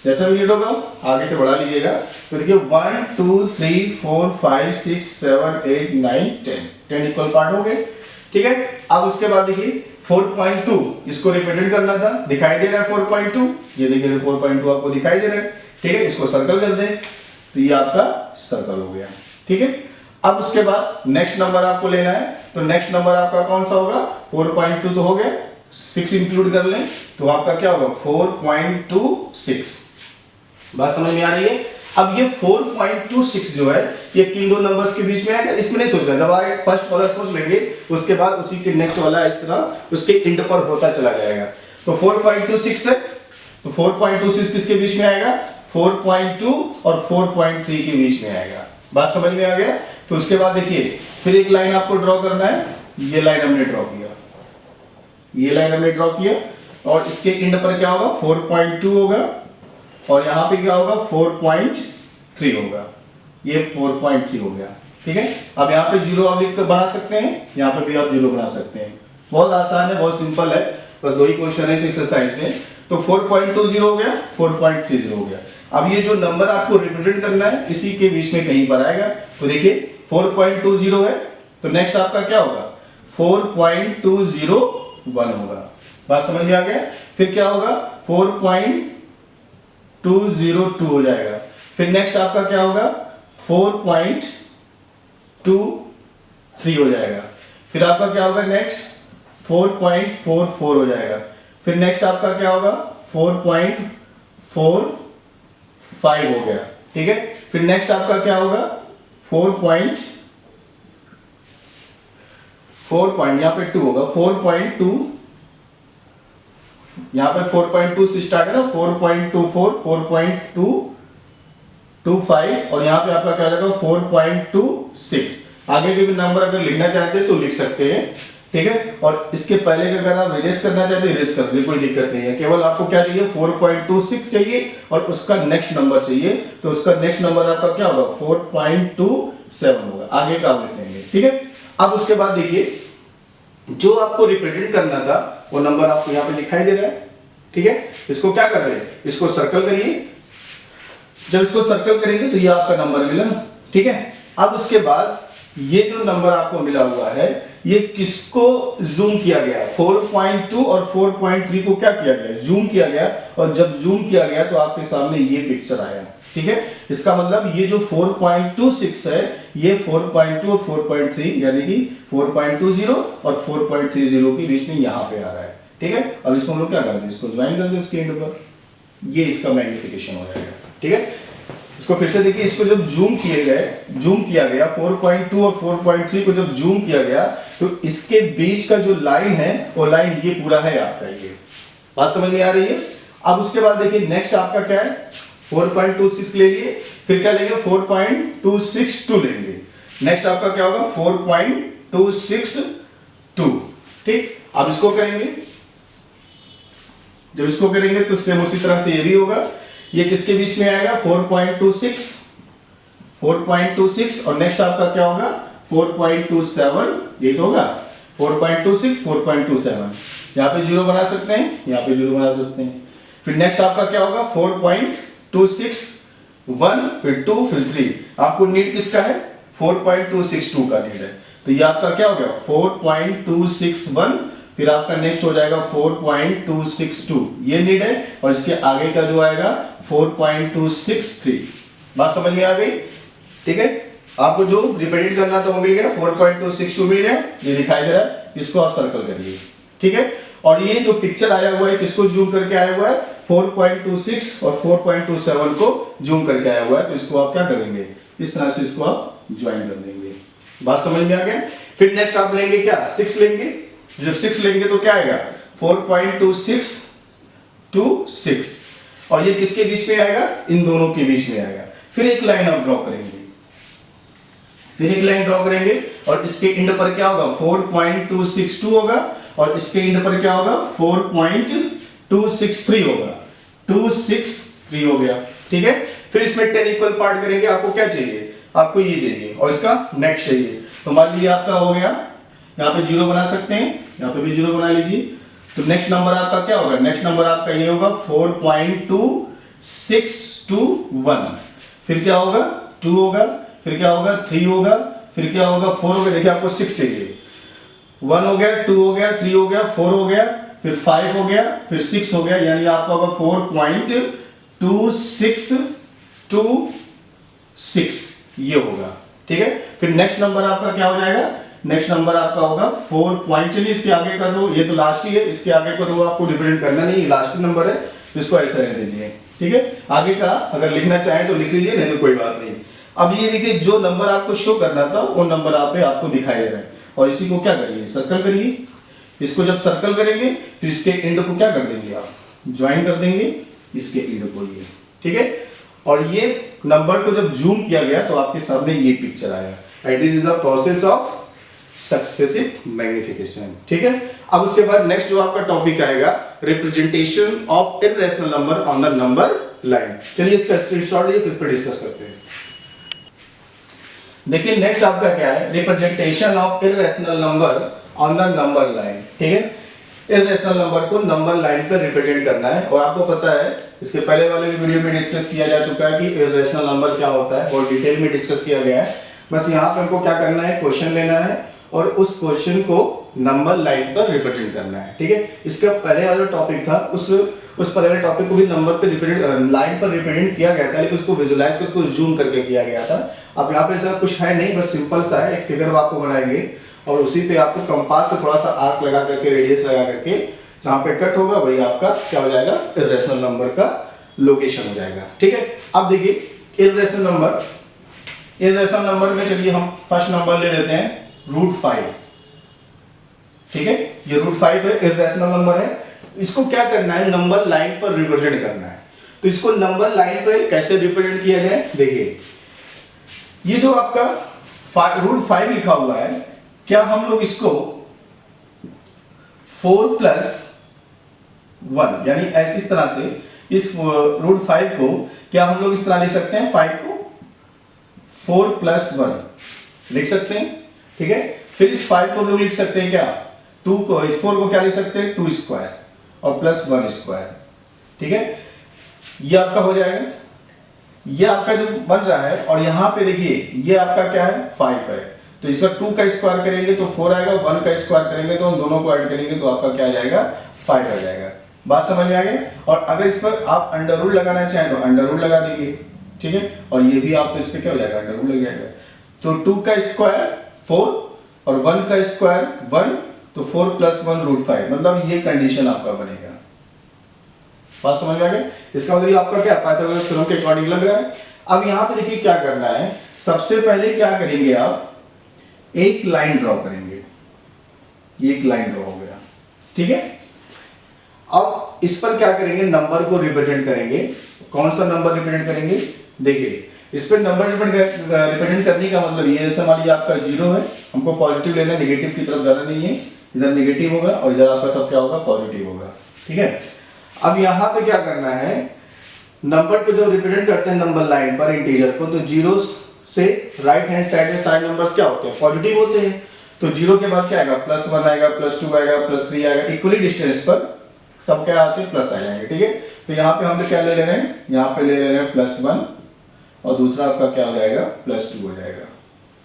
जैसा भी होगा आगे से बढ़ा लीजिएगा। तो देखिए 1 2 3 4 5 6 7 8 9 10 इक्वल पार्ट हो गए। ठीक है, अब उसके बाद देखिए 4.2 इसको रिप्रेजेंट करना था, दिखाई दे रहा है 4.2, ये देखिए 4.2 आपको दिखाई दे रहा है। ठीक है, इसको सर्कल कर दें, तो ये आपका सर्कल हो गया। ठीक है, अब उसके बाद नेक्स्ट नंबर आपको लेना है, तो नेक्स्ट नंबर आपका कौन सा होगा, 4.2 तो हो गया, 6 इंक्लूड कर लें तो आपका क्या होगा 4.26। बात समझ में आ रही है? अब ये 4.26 जो है ये किन दो नंबर्स के बीच में आएगा, इसमें नहीं सोचना, जब आए फर्स्ट वाला सोच लेंगे उसके बाद उसी के नेक्स्ट वाला इस तरह उसके एंड पर होता चला जाएगा। तो 4.26 है, तो 4.26 किसके बीच में आएगा, 4.2 और 4.3 के बीच में आएगा। बात समझ में आ गया? तो उसके बाद देखिए फिर एक लाइन आपको ड्रॉ करना है, ये लाइन हमने ड्रॉ किया, ये लाइन हमने ड्रॉ किया और इसके एंड पर क्या होगा 4.2 होगा और यहां पे क्या होगा 4.3 होगा, ये 4.3 हो गया। ठीक है, अब यहाँ पे जीरो आप लिख कर बना सकते हैं, यहाँ पे भी आप जीरो बना सकते हैं। बहुत आसान है, बहुत सिंपल है, बस दो ही क्वेश्चन है इस एक्सरसाइज में। तो 4.20 हो गया, 4.30 हो गया। अब ये जो नंबर आपको रिप्रेजेंट करना है इसी के बीच में कहीं पर आएगा। तो देखिए 4.20 है, तो नेक्स्ट आपका क्या होगा 4.201 होगा। बात समझ में आ गया? फिर क्या होगा 4.202 हो जाएगा। फिर नेक्स्ट आपका क्या होगा 4.23 हो जाएगा। फिर आपका क्या होगा नेक्स्ट 4.44 हो जाएगा। फिर नेक्स्ट आपका क्या होगा 4.45 हो गया। ठीक है, फिर नेक्स्ट आपका क्या होगा 4. यहाँ पे 2 होगा, 4.2, यहाँ पे 4.2 से स्टार्ट है ना, 4.24, 4.225 और यहाँ पे आपका क्या हो जाएगा 4.26। आगे के भी नंबर अगर लिखना चाहते हैं तो लिख सकते हैं। ठीक है, और इसके पहले का अगर आप इरेज करना चाहते हैं इरेज कर दीजिए, कोई दिक्कत नहीं है। केवल आपको क्या चाहिए 4.26 चाहिए और उसका नेक्स्ट नंबर चाहिए, तो उसका नेक्स्ट नंबर आपका क्या होगा 4.27 होगा। आगे का आप लिख लेंगे। ठीक है, अब उसके बाद देखिए जो आपको रिप्रेजेंट करना था वो नंबर आपको यहाँ पे दिखाई दे रहा है। ठीक है, इसको क्या कर रहे हैं, इसको सर्कल करिए। जब इसको सर्कल करेंगे तो ये आपका नंबर मिला। ठीक है, अब उसके बाद ये जो नंबर आपको मिला हुआ है ये किसको जूम किया गया, 4.2 और 4.3 को क्या किया गया, जूम किया गया। और जब जूम किया गया तो आपके सामने ये पिक्चर आया। ठीक है, इसका मतलब ये जो 4.26 है ये 4.2 और 4.3 यानी कि 4.20 और 4.30 के बीच में यहाँ पे आ रहा है। ठीक है, अब इसको हम लोग क्या कर दें, इसको ज्वाइन कर दें इसके एंड पर, ये इसका मैग्निफिकेशन हो जाएगा। ठीक है, इसको फिर से देखिए, इसको जब जूम किया गया 4.2 और 4.3 को जब जूम किया गया तो इसके बीच का जो लाइन है वो लाइन ये पूरा है आपका। ये बात समझ में आ रही है? अब उसके बाद देखिए नेक्स्ट आपका क्या है 4.26 ले लिए, फिर क्या लेंगे 4.262 लेंगे। नेक्स्ट आपका क्या होगा 4.262। ठीक, अब इसको करेंगे, जब इसको करेंगे तो सेम उसी तरह से ये भी होगा। ये किसके बीच में आएगा 4.26 और नेक्स्ट आपका क्या होगा 4.27, ये तो होगा 4.26 4.27, यहाँ पे जीरो बना सकते हैं, यहाँ पे जीरो बना सकते हैं। फिर नेक्स्ट आपका क्या होगा 4.26 1 फिर 2 फिर 3। आपको नीड किसका है 4.262 का नीड है, तो ये आपका क्या हो गया 4.261, फिर आपका नेक्स्ट हो जाएगा 4.262 ये नीड है, और इसके आगे का जो आएगा 4.263। बात समझ में आ गई? ठीक है, आपको जो रिप्रेजेंट करना था वो मिल गया, 4.262 मिल गया, ये दिखाई दे रहा है, इसको आप सर्कल करिए। ठीक है, और ये जो पिक्चर आया हुआ है किसको जूम करके आया हुआ है 4.26 और 4.27 को जूम करके आया हुआ है, तो इसको आप क्या करेंगे इस तरह से इसको आप ज्वाइन कर देंगे। बात समझ में आ गया? फिर नेक्स्ट आप लेंगे क्या 6 लेंगे, जब 6 लेंगे तो क्या आएगा 4.2626, और ये किसके बीच में आएगा इन दोनों के बीच में आएगा। फिर एक लाइन आप ड्रॉ करेंगे, और इसके एंड पर क्या होगा 4.262 होगा, और इसके एंड पर क्या होगा 4.263 होगा, 263 हो गया। ठीक है, फिर इसमें 10 इक्वल पार्ट करेंगे, आपको क्या चाहिए आपको ये चाहिए, और इसका नेक्स्ट चाहिए, तो मान लीजिए आपका हो गया, यहाँ पे जीरो बना सकते हैं, यहाँ पे भी जीरो बना लीजिए। तो नेक्स्ट नंबर आपका क्या होगा, नेक्स्ट नंबर आपका ये होगा 4.2621, फिर क्या होगा 2 होगा, फिर क्या होगा 3 होगा, फिर क्या होगा 4 होगा। देखिए आपको 6 चाहिए, 1 हो गया, 2 हो गया, 3 हो गया, 4 हो गया, फिर 5 हो गया, फिर 6 हो गया, यानी आपका होगा 4.2626 ये होगा। ठीक है, फिर नेक्स्ट नंबर आपका क्या हो जाएगा, नेक्स्ट नंबर आपका होगा 4 पॉइंट, चलिए इसके आगे का दो, ये तो लास्ट ही है, इसके आगे को तो आपको रिप्रेजेंट करना नहीं, लास्ट नंबर है, इसको ऐसा रहने दीजिए। ठीक है, आगे का अगर लिखना चाहें तो लिख लीजिए, नहीं तो कोई बात नहीं। अब ये देखिए जो नंबर आपको शो करना था वो नंबर आप पे आपको दिखाई दे रहा है, और इसी को क्या करिए सर्कल करिए। इसको जब सर्कल करेंगे तो इसके एंड को क्या कर देंगे आप ज्वाइन कर देंगे इसके एंड को, ये ठीक है। और ये नंबर को जब जूम किया गया तो आपके सामने ये पिक्चर आया, and this is the process of successive magnification. ठीक है, अब उसके बाद नेक्स्ट जो आपका टॉपिक आएगा representation of irrational number on the number line. चलिए इसका स्क्रीनशॉट लीजिए, फिर इस पर डिस्कस करते हैं। देखिए नेक्स्ट आपका क्या है, representation of irrational number on the number line. ठीक है, इररेशनल नंबर को नंबर लाइन पर रिप्रेजेंट करना है, और आपको पता है इसके पहले वाले वीडियो में डिस्कस किया जा चुका है कि इररेशनल नंबर क्या होता है, और डिटेल में डिस्कस किया गया है। बस यहाँ पे हमको क्या करना है, क्वेश्चन लेना है और उस क्वेश्चन को नंबर लाइन पर रिप्रेजेंट करना है। ठीक है, इसका पहले वाला टॉपिक था, उस पहले टॉपिक को भी नंबर पे रिप्रेजेंट लाइन पर रिप्रेजेंट किया गया था, लेकिन उसको विजुलाइज कर उसको जूम करके किया गया था। अब यहाँ पे ऐसा कुछ है नहीं, बस सिंपल सा है, एक फिगर आपको बनाएंगे और उसी पे आपको कंपास से थोड़ा सा आर्क लगा करके रेडियस लगा करके जहाँ पे कट होगा वही आपका क्या हो जाएगा, इररेशनल नंबर का लोकेशन हो जाएगा। ठीक है, अब देखिए इररेशनल नंबर में चलिए हम फर्स्ट नंबर ले लेते हैं √5। ठीक है, ये √5 है, इररेशनल नंबर है। इसको क्या करना है, नंबर लाइन पर रिप्रेजेंट करना है। तो इसको नंबर लाइन पर कैसे रिप्रेजेंट किया जाए, देखिए ये जो आपका √5 लिखा हुआ है, क्या हम लोग इसको 4+1 यानी ऐसी तरह से इस √5 को क्या हम लोग इस तरह लिख सकते हैं, 5 को 4+1 लिख सकते हैं। ठीक है, फिर इस 5 को हम लोग लिख सकते हैं क्या, 2 को, इस 4 को क्या लिख सकते हैं 2 स्क्वायर और +1 स्क्वायर। ठीक है, ये आपका हो जाएगा, ये आपका जो बन रहा है, और यहाँ पे देखिए ये आपका क्या है 5 है, तो इसका 2 का स्क्वायर करेंगे तो 4 आएगा, 1 का स्क्वायर करेंगे तो दोनों को ऐड करेंगे तो आपका क्या आ जाएगा 5 आ जाएगा। बात समझ में आ गई। और अगर इस पर आप अंडर रूट लगाना चाहें तो अंडर रूट लगा देंगे। ठीक है, और ये भी आप इस पे क्या हो जाएगा, अंडर रूट लग जाएगा। तो 2 का स्क्वायर 4 और 1 का स्क्वायर 1, तो 4+1 √5, मतलब ये कंडीशन आपका बनेगा। बात समझ में आ गई। इसका मतलब आपका क्या पाइथागोरस थ्योरम के अकॉर्डिंग लग रहा है। अब यहाँ पे देखिए क्या करना है, सबसे पहले क्या करेंगे आप, एक लाइन ड्रॉ करेंगे, एक लाइन ड्रॉ हो गया। ठीक है, अब इस पर क्या करेंगे, नंबर को रिप्रेजेंट करेंगे। कौन सा नंबर रिप्रेजेंट करेंगे, देखिए इस पर नंबर रिप्रेजेंट करने का मतलब ये, जैसे मान लीजिए आपका 0 है, हमको पॉजिटिव लेना, नेगेटिव की तरफ जाना नहीं है। इधर नेगेटिव होगा और इधर आपका सब क्या होगा, पॉजिटिव होगा। ठीक है, अब यहाँ पे क्या करना है, नंबर को जब रिप्रेजेंट करते हैं नंबर लाइन पर इंटीजर को, तो जीरो से राइट हैंड साइड में सारे नंबर्स क्या होते हैं, पॉजिटिव होते हैं। तो जीरो के बाद क्या आएगा, +1 आएगा, +2 आएगा, +3 आएगा, इक्वली डिस्टेंस पर सब क्या आते हैं, प्लस आ जाएंगे। ठीक है, तो यहाँ पे हम क्या ले ले रहे हैं, यहाँ पे ले ले रहे हैं +1 और दूसरा आपका क्या हो जाएगा, +2 हो जाएगा।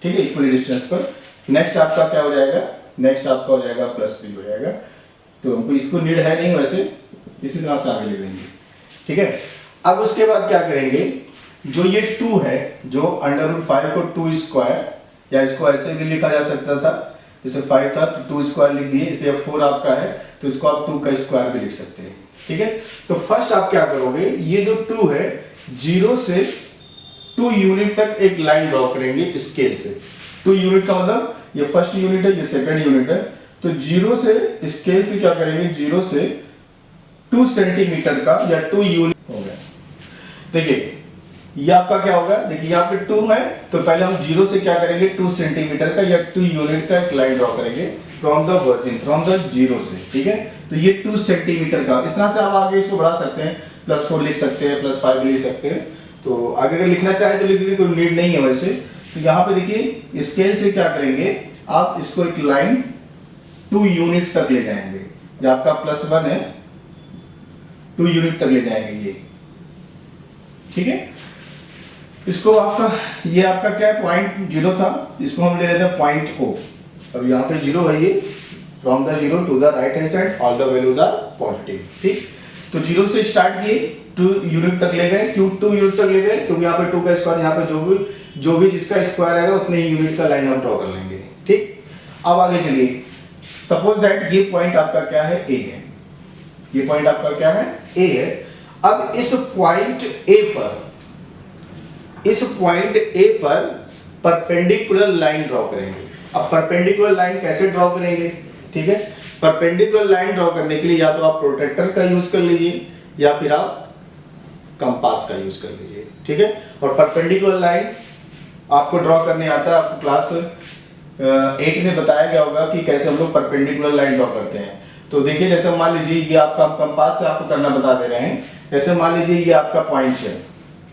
ठीक है, इक्वली डिस्टेंस पर। नेक्स्ट आपका क्या हो जाएगा, नेक्स्ट आपका हो जाएगा +3 हो जाएगा। तो हमको इसको नीड है नहीं, वैसे इसी तरह से आगे ले लेंगे। ठीक है, अब उसके बाद क्या करेंगे, जो ये 2 है, जो √5 को 2 स्क्वायर, या इसको ऐसे भी लिखा जा सकता था, जैसे 5 था तो 2 स्क्वायर लिख दिए, इसे 4 आपका है तो इसको आप 2 का स्क्वायर भी लिख सकते हैं। ठीक है, तो फर्स्ट आप क्या करोगे, ये जो 2 है 0 से 2 यूनिट तक एक लाइन ड्रॉ करेंगे स्केल से। 2 यूनिट का मतलब ये फर्स्ट यूनिट है, ये सेकंड यूनिट है, तो 0 से स्केल से क्या करेंगे, 0 से 2 सेंटीमीटर का या 2 यूनिट हो गया। देखिए ये आपका क्या होगा, देखिए यहाँ पे 2 है तो पहले हम 0 से क्या करेंगे, 2 सेंटीमीटर का या 2 यूनिट का एक लाइन ड्रॉ करेंगे from the virgin, from the 0 से। ठीक है, तो ये 2 सेंटीमीटर का, इस तरह से आप आगे इसको बढ़ा सकते हैं, +4 लिख सकते हैं, +5 लिख सकते हैं। तो आगे अगर लिखना चाहे तो लिख लीजिए, कोई नीड नहीं है वैसे। तो यहाँ पे देखिए स्केल से क्या करेंगे, आप इसको एक लाइन 2 यूनिट तक ले जाएंगे, जो आपका +1 है 2 यूनिट तक ले जाएंगे ये। ठीक है, इसको आपका ये आपका क्या है, पॉइंट 0 था, इसको हम ले लेते हैं पॉइंट O। अब यहाँ पे 0 है, ये from the 0 to the right hand side all the values are positive. ठीक, तो 0 से स्टार्ट किए, 2 यूनिट तक ले गए। क्यों 2 यूनिट तक ले गए, क्योंकि यहाँ पे 2 का स्क्वायर, यहाँ पे जो भी जिसका स्क्वायर आएगा उतने ही यूनिट का लाइन हम ड्रॉ कर लेंगे। ठीक, अब आगे चलिए, सपोज दैट ये पॉइंट आपका क्या है, A है, ये पॉइंट आपका क्या है, A है। अब इस पॉइंट A पर परपेंडिकुलर लाइन ड्रॉ करेंगे। अब परपेंडिकुलर लाइन कैसे ड्रॉ करेंगे, ठीक है, परपेंडिकुलर लाइन ड्रॉ करने के लिए या तो आप प्रोट्रैक्टर का यूज कर लीजिए या फिर आप कंपास का यूज कर लीजिए। ठीक है, और परपेंडिकुलर लाइन आपको ड्रॉ करने आता है, आपको क्लास 8 में बताया गया होगा कि कैसे हम लोग परपेंडिकुलर लाइन ड्रॉ करते हैं। तो देखिए, जैसे मान लीजिए ये आपका कंपास से आपको करना बता दे रहे हैं, जैसे मान लीजिए ये आपका पॉइंट है,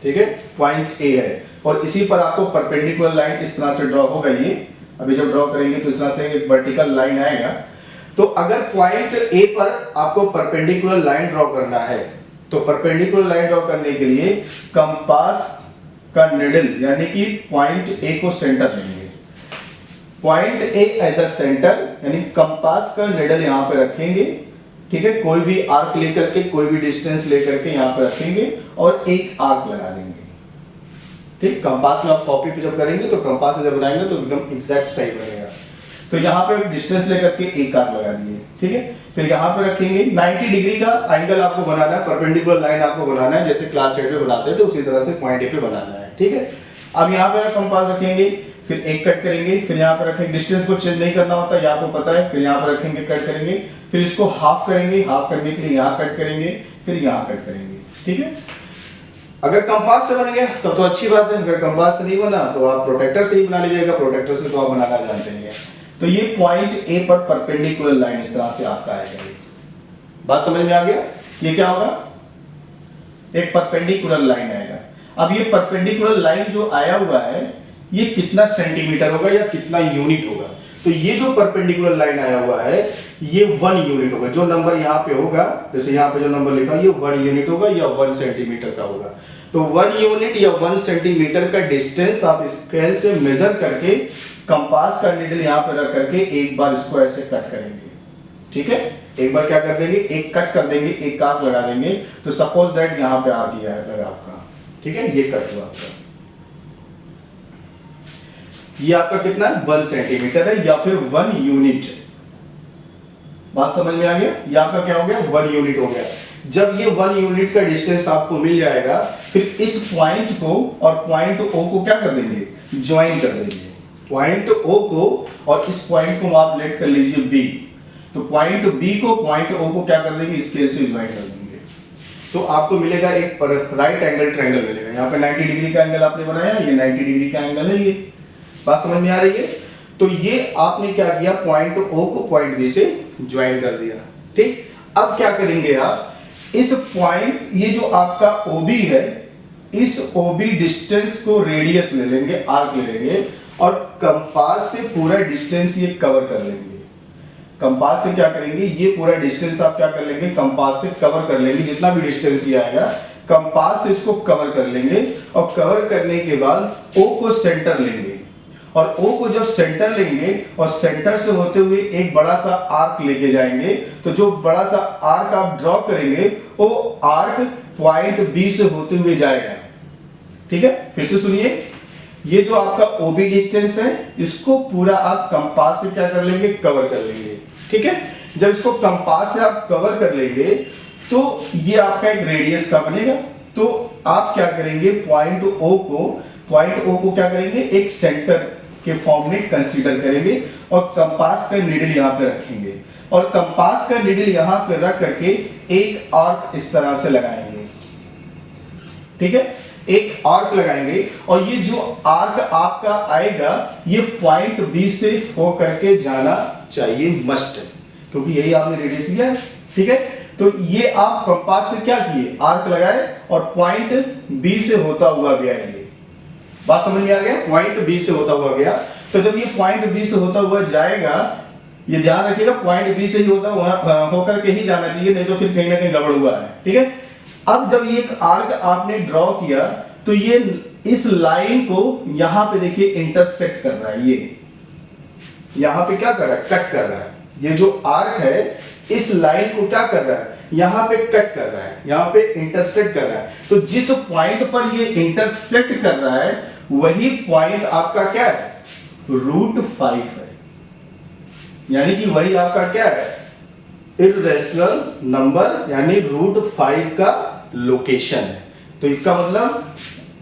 ठीक है, पॉइंट A है, और इसी पर आपको परपेंडिकुलर लाइन इस तरह से ड्रॉ होगा। ये अभी जब ड्रॉ करेंगे तो इस तरह से एक वर्टिकल लाइन आएगा। तो अगर पॉइंट A पर आपको परपेंडिकुलर लाइन ड्रॉ करना है, तो परपेंडिकुलर लाइन ड्रॉ करने के लिए कंपास का निडल यानी कि पॉइंट A को सेंटर लेंगे, point A as a centre, यानी कंपास का निडल यहाँ पे रखेंगे। ठीक है, कोई भी आर्क लेकर के, कोई भी डिस्टेंस लेकर के यहाँ पे रखेंगे और एक आर्क लगा देंगे। ठीक, कंपास में आप कॉपी पे जब करेंगे तो कंपास से जब बनाएंगे तो एकदम एग्जैक्ट सही बनेगा। तो यहाँ पे डिस्टेंस लेकर के एक आर्क लगा दिए। ठीक है, फिर यहाँ पे रखेंगे 90 डिग्री का एंगल आपको बनाना है, परपेंडिकुलर लाइन आपको बनाना है, जैसे क्लास 8 में बनाते हैं तो उसी तरह से पॉइंट A पे बनाना है। ठीक है, अब यहाँ पे कंपास रखेंगे, फिर एक कट करेंगे, फिर यहाँ पे रखेंगे, डिस्टेंस को चेंज नहीं करना होता, ये आपको पता है। फिर यहाँ पे रखेंगे, कट करेंगे, फिर इसको हाफ करेंगे, हाफ करने के लिए यहाँ कट करेंगे, फिर यहाँ कट करेंगे। ठीक है, अगर कंपास से बन गया तब तो अच्छी बात है, अगर कंपास से नहीं बना तो आप प्रोटेक्टर से ही बना लीजिएगा, प्रोटेक्टर से तो आप बनाना जानते हैं। तो ये पॉइंट A पर परपेंडिकुलर लाइन इस तरह से आपका आएगा। बात समझ में आ गया, ये क्या होगा, एक परपेंडिकुलर लाइन आएगा। अब ये परपेंडिकुलर लाइन जो आया हुआ है ये कितना सेंटीमीटर होगा या कितना यूनिट होगा, तो ये जो परपेंडिकुलर लाइन आया हुआ है ये 1 यूनिट होगा। जो नंबर यहाँ पे होगा, जैसे यहाँ पे जो नंबर लिखा है ये 1 यूनिट होगा या 1 सेंटीमीटर का होगा। तो 1 यूनिट या 1 सेंटीमीटर का डिस्टेंस आप स्केल से मेजर करके कंपास का नीडल यहाँ पे रख करके एक बार इसको ऐसे कट करेंगे। ठीक है, एक बार क्या कर देंगे, एक कट कर देंगे, एक आर्क लगा देंगे। तो सपोज दैट यहाँ पे आर्क ये लगा आपका, ठीक है, ये कट हुआ आपका, ये आपका कितना 1 सेंटीमीटर है या फिर 1 यूनिट। बात समझ में आ गया, ये आपका क्या हो गया, 1 यूनिट हो गया। जब ये 1 यूनिट का डिस्टेंस आपको मिल जाएगा, फिर इस पॉइंट को और पॉइंट O को क्या कर देंगे, ज्वाइन कर देंगे। पॉइंट O को और इस पॉइंट को आप लेट कर लीजिए B, तो पॉइंट B को पॉइंट O को क्या कर देंगे, स्केल से ज्वाइन कर देंगे। तो आपको मिलेगा एक राइट एंगल ट्रायंगल मिलेगा। यहाँ पे 90 डिग्री का एंगल आपने बनाया, ये 90 डिग्री का एंगल है ये। बात समझ में आ रही है। तो ये आपने क्या किया, पॉइंट ओ को पॉइंट बी से ज्वाइन कर दिया। ठीक, अब क्या करेंगे आप, इस पॉइंट, ये जो आपका ओबी है, इस ओबी डिस्टेंस को रेडियस ले लेंगे, आर्क ले लेंगे और कंपास से पूरा डिस्टेंस ये कवर कर लेंगे। कंपास से क्या करेंगे, ये पूरा डिस्टेंस आप क्या कर लेंगे, कंपास से कवर कर लेंगे, जितना भी डिस्टेंस ये आएगा कंपास से इसको कवर कर लेंगे। और कवर करने के बाद ओ को सेंटर लेंगे, और ओ को जब सेंटर लेंगे और सेंटर से होते हुए एक बड़ा सा आर्क लेके जाएंगे, तो जो बड़ा सा आर्क आप ड्रॉ करेंगे वो आर्क पॉइंट बी से होते हुए जाएगा। ठीक है, फिर से सुनिए, ये जो आपका ओबी डिस्टेंस है इसको पूरा आप कंपास से क्या कर लेंगे, कवर कर लेंगे। ठीक है, जब इसको कंपास से आप कवर कर लेंगे तो ये आपका एक रेडियस का बनेगा। तो आप क्या करेंगे, पॉइंट ओ को क्या करेंगे, एक सेंटर के फॉर्म में कंसीडर करेंगे और कंपास का नीडल यहां पे रखेंगे, और कंपास का नीडल यहां पे रख करके एक आर्क इस तरह से लगाएंगे। ठीक है, एक आर्क लगाएंगे और ये जो आर्क आपका आएगा ये पॉइंट बी से हो करके जाना चाहिए, मस्ट, क्योंकि यही आपने रेडियस लिया है। ठीक है, तो ये आप कंपास से क्या किए, आर्क लगाए और पॉइंट बी से होता हुआ गया। ये बात समझ में आ गया, पॉइंट बी से होता हुआ गया। तो जब ये पॉइंट बी से होता हुआ जाएगा, ये ध्यान रखिएगा पॉइंट बी से ही होकर के ही जाना चाहिए, नहीं तो फिर कहीं ना कहीं गड़बड़ हुआ है। ठीक है, अब जब ये एक आर्क आपने ड्रॉ किया तो ये इस लाइन को यहां पे देखिए इंटरसेक्ट कर रहा है, ये यहां पे क्या कर रहा है, कट कर रहा है। ये जो आर्क है इस लाइन को क्या कर रहा है, यहां पे कट कर रहा है, यहां पे इंटरसेक्ट कर रहा है। तो जिस पॉइंट पर ये इंटरसेक्ट कर रहा है वही पॉइंट आपका क्या है, √5 है, यानी कि वही आपका क्या है, इर्रेशनल नंबर, यानी √5 का लोकेशन है। तो इसका मतलब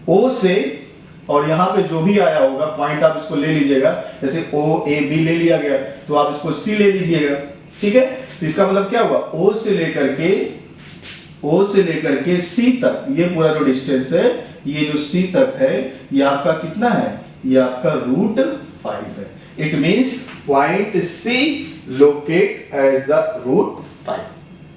O से, और यहां पे जो भी आया होगा पॉइंट आप इसको ले लीजिएगा, जैसे O A B ले लिया गया तो आप इसको C ले लीजिएगा। ठीक है, तो इसका मतलब क्या हुआ, O से लेकर के C तक ये पूरा जो डिस्टेंस है, ये जो C तक है ये आपका कितना है, ये आपका √5 है। It means point C locate as the √5।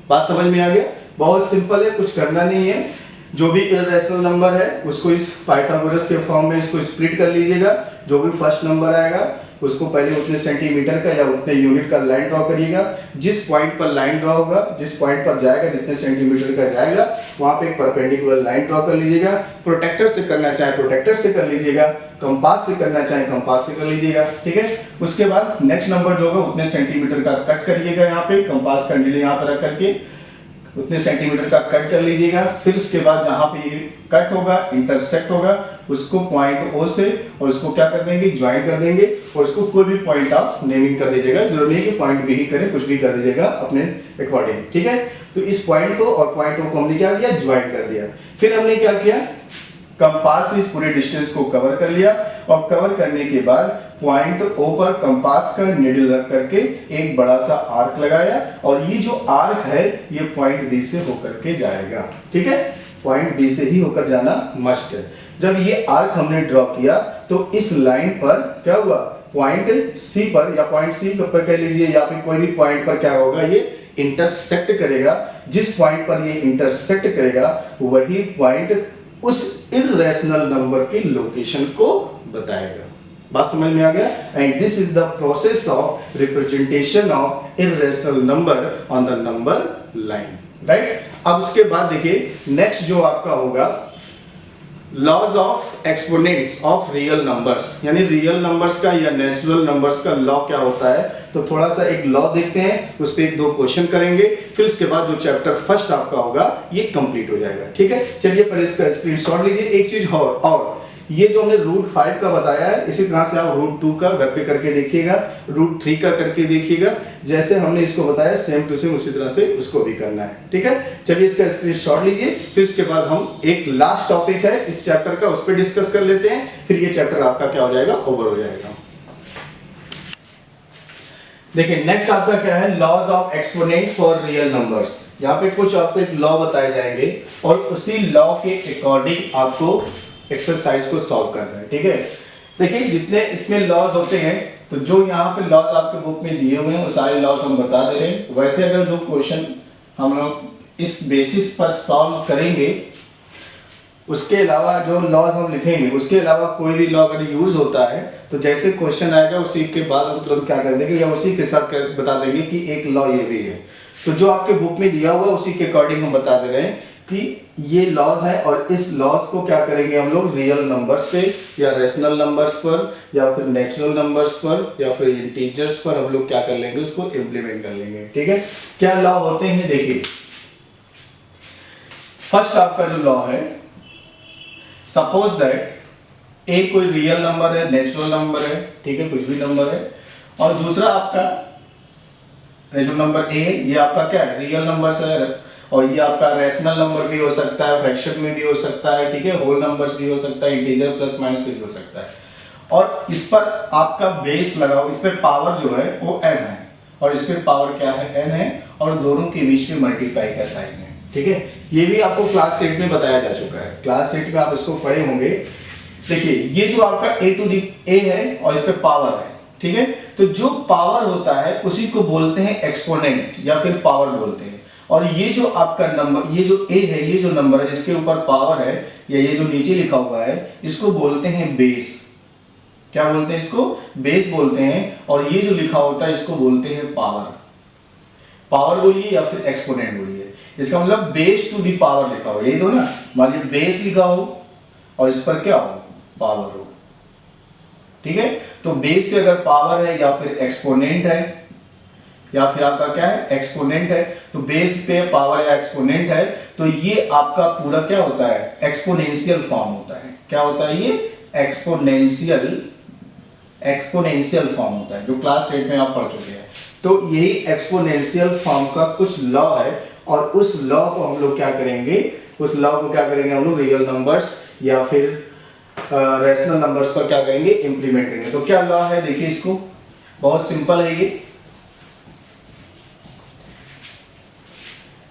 बात समझ में आ गया, बहुत सिंपल है, कुछ करना नहीं है। जो भी इर्रेशनल नंबर है उसको इस पाइथागोरस के फॉर्म में इसको स्प्लिट कर लीजिएगा। जो भी फर्स्ट नंबर आएगा उसको पहले उतने सेंटीमीटर का या उतने यूनिट का लाइन ड्रॉ करिएगा। जिस पॉइंट पर लाइन ड्रॉ होगा, जिस पॉइंट पर जाएगा, जितने सेंटीमीटर का जाएगा वहां पे एक परपेंडिकुलर लाइन ड्रॉ कर लीजिएगा। प्रोटेक्टर से करना चाहे प्रोटेक्टर से कर लीजिएगा, कंपास से करना चाहे कंपास से कर लीजिएगा। ठीक है, उसके बाद नेक्स्ट नंबर जो होगा उतने सेंटीमीटर का कट करिएगा, यहाँ पे कंपास का नीडल यहाँ पर रख करके उतने सेंटीमीटर का कट कर लीजिएगा। फिर उसके बाद जहां पे कट होगा, इंटरसेक्ट होगा, उसको पॉइंट O से और उसको क्या कर देंगे, ज्वाइन कर देंगे, और उसको कोई भी पॉइंट आप नेमिंग कर दीजिएगा। जरूरी नहीं कि पॉइंट B ही करें, कुछ भी कर दीजिएगा अपने अकॉर्डिंग। ठीक है, तो इस पॉइंट को और पॉइंट O को हमने क्या किया, ज्वाइन कर दिया। फिर हमने क्या किया, कंपास से इस पूरे डिस्टेंस को कवर कर लिया, और कवर करने के बाद पॉइंट O पर कंपास का नीडल रख करके एक बड़ा सा आर्क लगाया, और ये जो आर्क है ये पॉइंट B से होकर के जाएगा। ठीक है, पॉइंट B से ही होकर जाना मस्ट है। जब ये आर्क हमने ड्रॉ किया तो इस लाइन पर क्या हुआ, पॉइंट C पर या पॉइंट C पर कह लीजिए, या फिर कोई भी पॉइंट पर क्या होगा, ये इंटरसेक्ट करेगा। जिस पॉइंट पर ये इंटरसेक्ट करेगा वही पॉइंट उस इर्रेशनल नंबर की लोकेशन को बताएगा। बात समझ में आ गया। And this is the process of representation of irrational number on the number line, right. अब उसके बाद देखिए नेक्स्ट जो आपका होगा, laws of exponents of real numbers, यानी रियल नंबर्स का या नेचुरल नंबर्स का लॉ क्या होता है। तो थोड़ा सा एक लॉ देखते हैं, उस पर 1-2 क्वेश्चन करेंगे, फिर उसके बाद जो चैप्टर फर्स्ट आपका होगा ये कंप्लीट हो जाएगा। ठीक है, चलिए पहले इसका स्क्रीनशॉट लीजिए। एक चीज और ये जो हमने √5 का बताया है, इसी तरह से आप √2 का घर पे करके देखिएगा, √3 का करके देखिएगा। जैसे हमने इसको बताया सेम टू सेम उसी तरह से उसको भी करना है। ठीक है, चलिए इसका स्क्रीनशॉट लीजिए, फिर उसके बाद हम एक लास्ट टॉपिक है इस चैप्टर का, उस पर डिस्कस कर लेते हैं, फिर ये चैप्टर आपका क्या हो जाएगा, ओवर हो जाएगा। देखिए नेक्स्ट आपका क्या है, laws of exponent for real numbers. यहाँ पे कुछ आपको एक लॉ बताए जाएंगे और उसी लॉ के अकॉर्डिंग आपको एक्सरसाइज को सॉल्व करना है। ठीक है, देखिए जितने इसमें लॉज होते हैं तो जो यहाँ पे लॉस आपके बुक में दिए हुए हैं वो सारे लॉस हम बता दे रहे हैं। वैसे अगर जो क्वेश्चन हम लोग इस बेसिस पर सॉल्व करेंगे, उसके अलावा जो लॉज हम लिखेंगे उसके अलावा कोई भी लॉ अगर यूज होता है तो जैसे क्वेश्चन आएगा उसी के बाद हम तुरंत क्या कर देंगे या उसी के साथ बता देंगे कि एक लॉ ये भी है। तो जो आपके बुक में दिया हुआ है उसी के अकॉर्डिंग हम बता दे रहे हैं कि ये लॉज है और इस लॉज को क्या करेंगे हम लोग रियल नंबर्स पे या रेशनल नंबर्स पर या फिर नेचुरल नंबर्स पर या फिर इंटीजर्स पर हम लोग क्या कर लेंगे, उसको इंप्लीमेंट कर लेंगे। ठीक है, क्या लॉ होते हैं देखिए। फर्स्ट आपका जो लॉ है, सपोज दैट ए कोई रियल नंबर है, नेचुरल नंबर है, ठीक है, कुछ भी नंबर है, और दूसरा आपका नेचुरल नंबर ए, ये आपका क्या है, रियल नंबर है, और ये आपका रैशनल नंबर भी हो सकता है, फ्रैक्शन में भी हो सकता है, ठीक है, होल नंबर्स भी हो सकता है, इंटीजर प्लस माइनस भी हो सकता है, और इस पर आपका बेस लगाओ, इस पे पावर जो है वो n है और इस पे पावर क्या है, n है, और दोनों के बीच में मल्टीप्लाई का साइन है। ठीक है, ये भी आपको क्लास 8 में बताया जा चुका है, क्लास 8 में आप इसको पढ़े होंगे। देखिए ये जो आपका a टू दी a है और इस पे पावर है, ठीक है, तो जो पावर होता है उसी को बोलते हैं एक्सपोनेंट या फिर पावर बोलते हैं, और ये जो आपका नंबर, ये जो a है, ये जो नंबर है जिसके ऊपर पावर है या ये जो नीचे लिखा हुआ है, इसको बोलते हैं बेस। क्या बोलते हैं इसको, बेस बोलते हैं, और ये जो लिखा होता है इसको बोलते हैं पावर। पावर बोलिए या फिर एक्सपोनेंट बोलिए, इसका मतलब बेस टू दी पावर लिखा हो, यही तो ना, मान लीजिए बेस लिखा हो और इस पर क्या हो, पावर हो। ठीक है, तो बेस पे अगर पावर है या फिर एक्सपोनेंट है या फिर आपका क्या है, एक्सपोनेंट है, तो बेस पे पावर या एक्सपोनेंट है तो ये आपका पूरा क्या होता है, एक्सपोनेंशियल फॉर्म होता है। क्या होता है ये, एक्सपोनेंशियल फॉर्म होता है, जो क्लास 8 में आप पढ़ चुके हैं। तो यही एक्सपोनेंशियल फॉर्म का कुछ लॉ है, और उस लॉ को हम लोग क्या करेंगे, उस लॉ को क्या करेंगे हम लोग रियल नंबर्स या फिर रैशनल नंबर्स पर क्या करेंगे, इंप्लीमेंट करेंगे। तो क्या लॉ है देखिए, इसको बहुत सिंपल है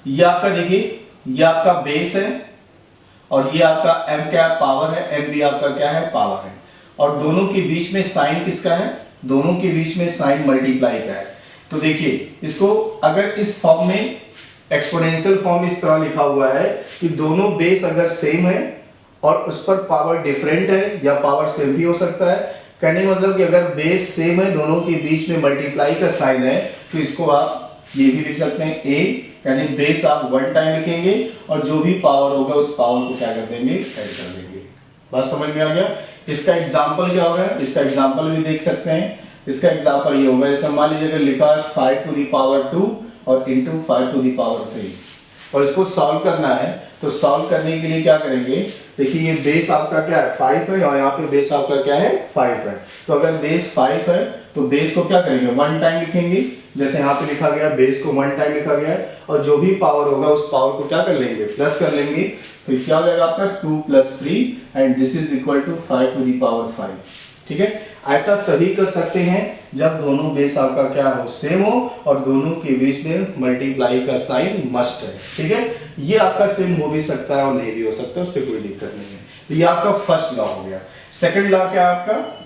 ये आपका देखिए, ये आपका बेस है और ये आपका m क्या है, पावर है, m भी आपका क्या है, पावर है, और दोनों के बीच में साइन किसका है, दोनों के बीच में साइन मल्टीप्लाई का है। तो देखिए इसको अगर इस फॉर्म में, एक्सपोनेंशियल फॉर्म इस तरह लिखा हुआ है कि दोनों बेस अगर सेम है और उस पर पावर डिफरेंट है या पावर सेम भी हो सकता है, कहने का मतलब कि अगर बेस सेम है, दोनों के बीच में मल्टीप्लाई का साइन है, तो इसको आप ये भी लिख सकते हैं a, यानी बेस आप 1 टाइम लिखेंगे और जो भी पावर होगा उस पावर को क्या कर देंगे, ऐड कर देंगे। बात समझ में आ गया। इसका एग्जांपल क्या होगा, इसका एग्जांपल भी देख सकते हैं। इसका एग्जांपल ये होगा, जैसे मान लीजिए अगर लिखा है 5 टू दी पावर 2 और इंटू 5 टू दी पावर 3, और इसको सॉल्व करना है, तो सॉल्व करने के लिए क्या करेंगे, देखिए ये बेस आपका क्या है, 5 है, और यहाँ पे बेस आपका क्या है, 5 है। तो अगर बेस 5 है तो बेस को क्या करेंगे, 1 टाइम लिखेंगे, जैसे यहाँ पे लिखा गया बेस को 1 टाइम लिखा गया है, और जो भी पावर होगा उस पावर को क्या कर लेंगे, प्लस कर लेंगे। तो क्या हो जाएगा आपका 2 + 3 and this is equal to 5 to the power 5। ठीक है, ऐसा तभी कर सकते हैं जब दोनों बेस आपका क्या हो, सेम हो, और दोनों के बीच में मल्टीप्लाई का साइन मस्ट है। ठीक है, ये आपका सेम हो भी सकता है और नहीं भी हो सकता है, उससे कोई दिक्कत नहीं है। तो ये आपका फर्स्ट लॉ हो गया। सेकंड लॉ क्या है आपका,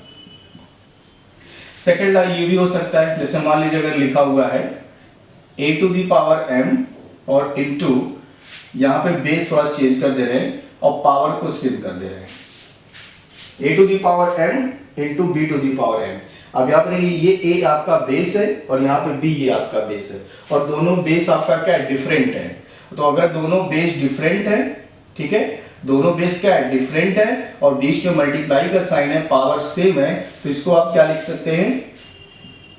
सेकंड लॉ ये भी हो सकता है, जैसे मान लीजिए अगर लिखा हुआ है a to the power m और इनटू, यहाँ पे बेस थोड़ा चेंज कर दे रहे हैं और पावर को सेम कर दे रहे हैं, a to the power m into b to the power m। अब यहाँ पे देखिए ये a आपका बेस है और यहाँ पे b ये आपका बेस है, और दोनों बेस आपका क्या है, डिफरेंट है। तो अगर दोनों बेस डिफरेंट है, ठीक है, दोनों बेस क्या है, डिफरेंट है, और बीच में मल्टीप्लाई का साइन है, पावर सेम है, तो इसको आप क्या लिख सकते हैं,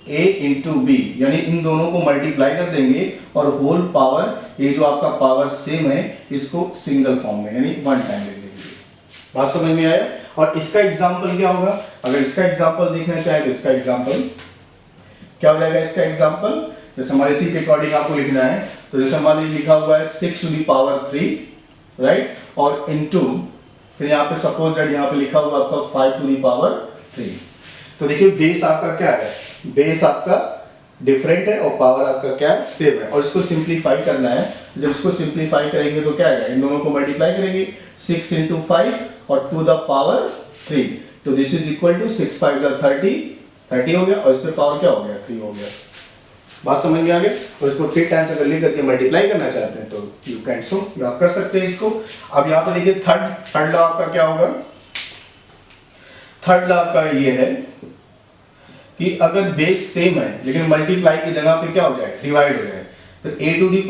a इंटू बी, यानी इन दोनों को मल्टीप्लाई कर देंगे और होल पावर, ये जो आपका पावर सेम है, इसको सिंगल फॉर्म में यानी 1 टाइम लिख देंगे। बात समझ में आया। और इसका एग्जाम्पल क्या होगा, अगर इसका एग्जाम्पल देखना चाहे तो इसका एग्जाम्पल क्या हो जाएगा, इसका एग्जाम्पल जैसे हमारे इसी के अकॉर्डिंग आपको लिखना है, तो जैसे मान लीजिए लिखा हुआ है 6 टू दी पावर 3, राइट, और इनटू, फिर यहाँ पे सपोज दैट यहाँ पे लिखा हुआ आपका 5 टू दी पावर 3। तो देखिए बेस आपका क्या है, बेस आपका डिफरेंट है और पावर आपका क्या है, सेम है, और इसको सिंप्लीफाई करना है। जब इसको सिंप्लीफाई करेंगे तो क्या है, इन दोनों को मल्टीप्लाई करेंगे, 6 इंटू 5 और टू द पावर 3, तो दिस इज इक्वल टू 6 5 30, 30 हो गया और इसमें पावर क्या हो गया 3 हो गया। बात समझ में आ गया। और इसको 3 टाइम्स अगर लिख करके मल्टीप्लाई करना चाहते हैं तो यू कैन सो आप कर सकते हैं इसको। अब यहाँ पे देखिए थर्ड लॉ आपका क्या होगा। थर्ड लॉ आपका ये है कि अगर बेस सेम है लेकिन मल्टीप्लाई की जगह पे क्या हो जाए डिवाइड हो जाए, तो a to the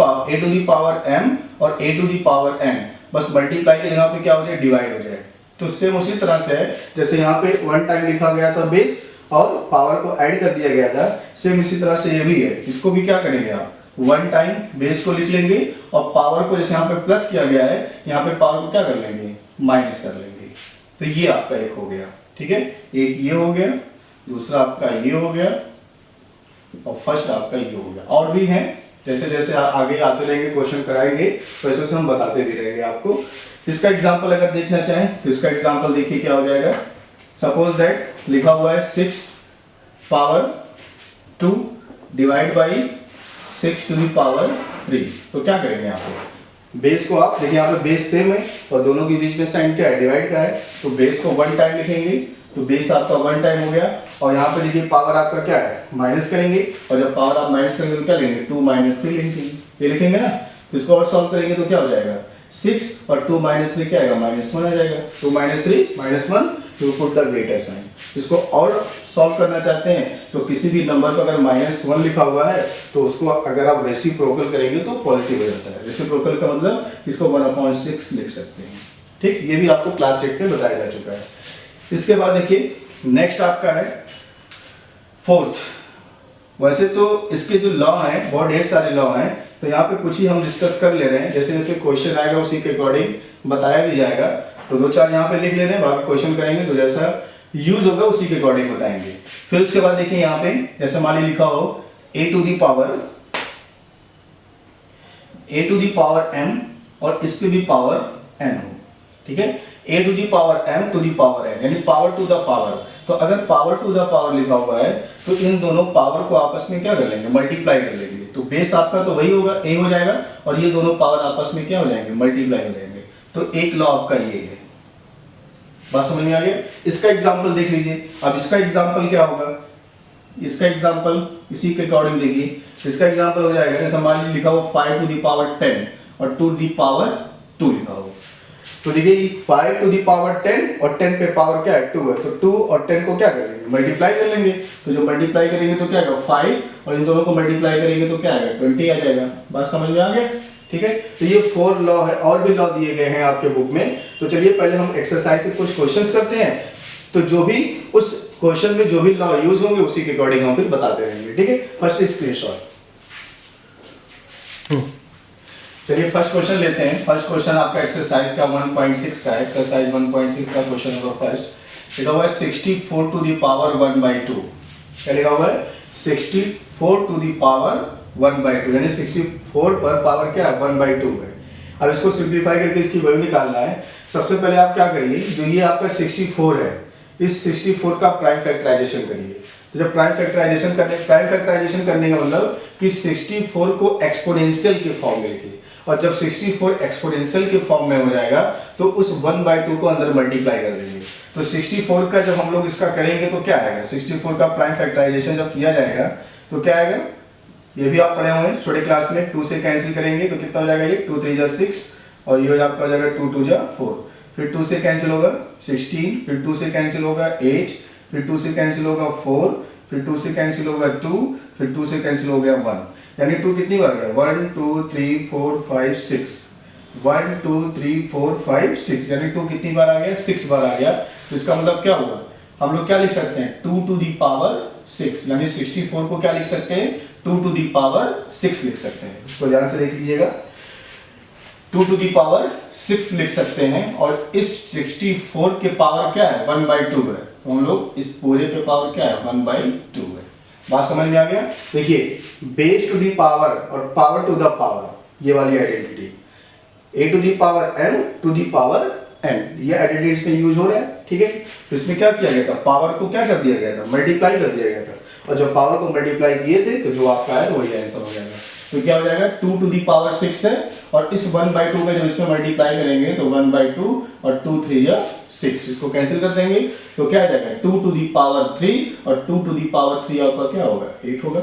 power m और a to the power n बस मल्टीप्लाई की जगह पे क्या हो जाए डिवाइड हो जाए। तो सेम उसी तरह से है जैसे यहाँ पे 1 टाइम लिखा गया था बेस और पावर को ऐड कर दिया गया था, सेम इसी तरह से ये भी है। इसको भी क्या करेंगे आप 1 टाइम बेस को लिख लेंगे और पावर को जैसे यहाँ पे प्लस किया गया है यहाँ पे पावर को क्या कर लेंगे माइनस कर लेंगे। तो ये आपका एक हो गया, ठीक है। एक ये हो गया, दूसरा आपका ये हो गया और फर्स्ट आपका ये हो गया। और भी हैं, जैसे जैसे आगे आते रहेंगे क्वेश्चन कराएंगे तो ऐसे वैसे हम बताते भी रहेंगे आपको। इसका एग्जांपल अगर देखना चाहें तो इसका एग्जांपल देखिए क्या हो जाएगा। सपोज दैट लिखा हुआ है 6 power 2 divide by 6 to the power 3। तो क्या करेंगे यहाँ पे बेस को आप देखिए यहाँ पे बेस सेम है और दोनों के बीच में साइन क्या है डिवाइड का है, तो बेस को 1 टाइम लिखेंगे तो बेस आपका 1 टाइम हो गया। और यहाँ पे देखिए पावर आपका क्या है माइनस करेंगे और जब पावर आप माइनस करेंगे तो क्या लेंगे 2 माइनस 3 लेंगे, ये लिखेंगे ना। तो इसको और सॉल्व करेंगे तो क्या हो जाएगा 6 और 2 माइनस 3 क्या आएगा -1 आ जाएगा। 2 minus 3 -1 to put the greater sign. इसको और सॉल्व करना चाहते हैं तो किसी भी नंबर पर अगर -1 लिखा हुआ है तो उसको अगर आप रेसिप्रोकल करेंगे तो पॉजिटिव हो जाता है। रेसिप्रोकल का मतलब इसको 1/6 लिख सकते हैं, ठीक। ये भी आपको क्लास 8 में बताया जा चुका है। इसके बाद देखिए नेक्स्ट आपका है फोर्थ। वैसे तो इसके जो लॉ हैं बहुत ढेर सारे लॉ हैं, तो यहाँ पे कुछ ही हम डिस्कस कर ले रहे हैं। जैसे जैसे क्वेश्चन आएगा उसी के अकॉर्डिंग बताया भी जाएगा, तो 2-4 यहाँ पे लिख ले रहे हैं, बाकी क्वेश्चन करेंगे तो जैसा यूज होगा उसी के अकॉर्डिंग बताएंगे। फिर उसके बाद देखिए यहाँ पे जैसे मान ली लिखा हो a to the power m और इसके भी पावर n हो, ठीक है। a to the power m to the power n यानी पावर टू द पावर। तो अगर पावर टू द पावर लिखा हुआ है तो इन दोनों पावर को आपस में क्या कर लेंगे मल्टीप्लाई कर लेंगे। तो बेस आपका तो वही होगा a हो जाएगा और ये दोनों पावर आपस में क्या हो जाएंगे मल्टीप्लाई हो जाएंगे। तो एक लॉ आपका ये है। बात समझ में आ गया। इसका एग्जांपल देख लीजिए। अब इसका एग्जांपल क्या होगा, इसका एग्जांपल इसी के अकॉर्डिंग देखिए। इसका एग्जांपल हो जाएगा जैसे मान लीजिए लिखा हो 5 टू दी पावर 10 और 2 दी पावर 2 लिखा हो। तो देखिए 5 टू दी पावर 10 और 10 पे पावर क्या है 2 है, तो 2 और 10 को क्या करेंगे मल्टीप्लाई कर लेंगे। तो जो मल्टीप्लाई करेंगे तो क्या आएगा 5 और इन दोनों को मल्टीप्लाई करेंगे तो क्या आएगा 20 आ जाएगा। बात समझ में आ गया, ठीक है। तो ये 4 लॉ है, और भी लॉ दिए गए हैं आपके बुक में। तो चलिए पहले हम एक्सरसाइज के कुछ क्वेश्चंस करते हैं, तो जो भी उस क्वेश्चन में जो भी लॉ यूज होंगे उसी के अकॉर्डिंग हम फिर बताते रहेंगे, ठीक है। First screenshot. चलिए फर्स्ट क्वेश्चन लेते हैं। फर्स्ट क्वेश्चन आपका एक्सरसाइज का 1.6 का है। एक्सरसाइज 1.6 का क्वेश्चन होगा फर्स्ट। लिखा हुआ है 64 टू दी पावर 1/2। क्या लिखा हुआ है 64 टू दी पावर 1/2 यानी 64 पर पावर क्या है 1/2 है। अब इसको सिंप्लीफाई करके इसकी वैल्यू निकालना है। सबसे पहले आप क्या करिए, जो ये आपका 64 है इस 64 का प्राइम फैक्टराइजेशन करिए। तो जब प्राइम फैक्टराइजेशन करने का मतलब कि 64 को एक्सपोनेंशियल के फॉर्म में लिखिए, और जब 64 एक्सपोनेंशियल के फॉर्म में हो जाएगा तो उस 1/2 को अंदर मल्टीप्लाई कर देंगे। तो 64 का जब हम लोग इसका करेंगे तो क्या आएगा 64 का प्राइम फैक्टराइजेशन जब किया जाएगा तो क्या आएगा, ये भी आप पढ़े हुए हैं छोटे क्लास में। 2 से कैंसिल करेंगे तो कितना हो जाएगा ये 2 3 जा 6 और ये आपका हो जाएगा 2 2 जा 4। फिर 2 से कैंसिल होगा 16, फिर 2 से कैंसिल होगा 8, फिर 2 से कैंसिल होगा 4, फिर 2 से कैंसिल होगा 2, फिर 2 से कैंसिल हो गया 1। यानी 2 कितनी बार गया 1 2 3 4 5 6 1 2 3 4 5 6 यानी 2 कितनी बार आ गया 6 बार आ गया। तो इसका मतलब क्या हुआ, हम लोग क्या लिख सकते हैं 2 टू दी पावर 6 यानी 64 को क्या लिख सकते हैं 2 टू दी पावर 6 लिख सकते हैं। इसको ध्यान से देख लीजिएगा 2 टू दी पावर 6 लिख सकते हैं। और इस 64 के पावर क्या है 1/2 है, तो हम लोग इस पूरे पे पावर क्या है 1/2 है। बात समझ में आ गया। देखिए बेस टू दी पावर और पावर टू द पावर ये वाली identity, a to the power n to the power n ये आइडेंटिटी इसमें यूज हो रहा है, ठीक है। तो इसमें क्या किया गया था पावर को क्या कर दिया गया था मल्टीप्लाई कर दिया गया था, और जब पावर को मल्टीप्लाई किए थे तो जो आपका है वही आंसर हो जाएगा। तो क्या हो जाएगा 2 टू दी पावर 6 है और इस 1/2 का जब इसमें मल्टीप्लाई करेंगे तो 1/2 और 2 3 जा 6, इसको कैंसिल कर देंगे तो क्या आ जाएगा 2 टू दी पावर 3 और 2 टू दी पावर 3 आपका क्या होगा 8 होगा।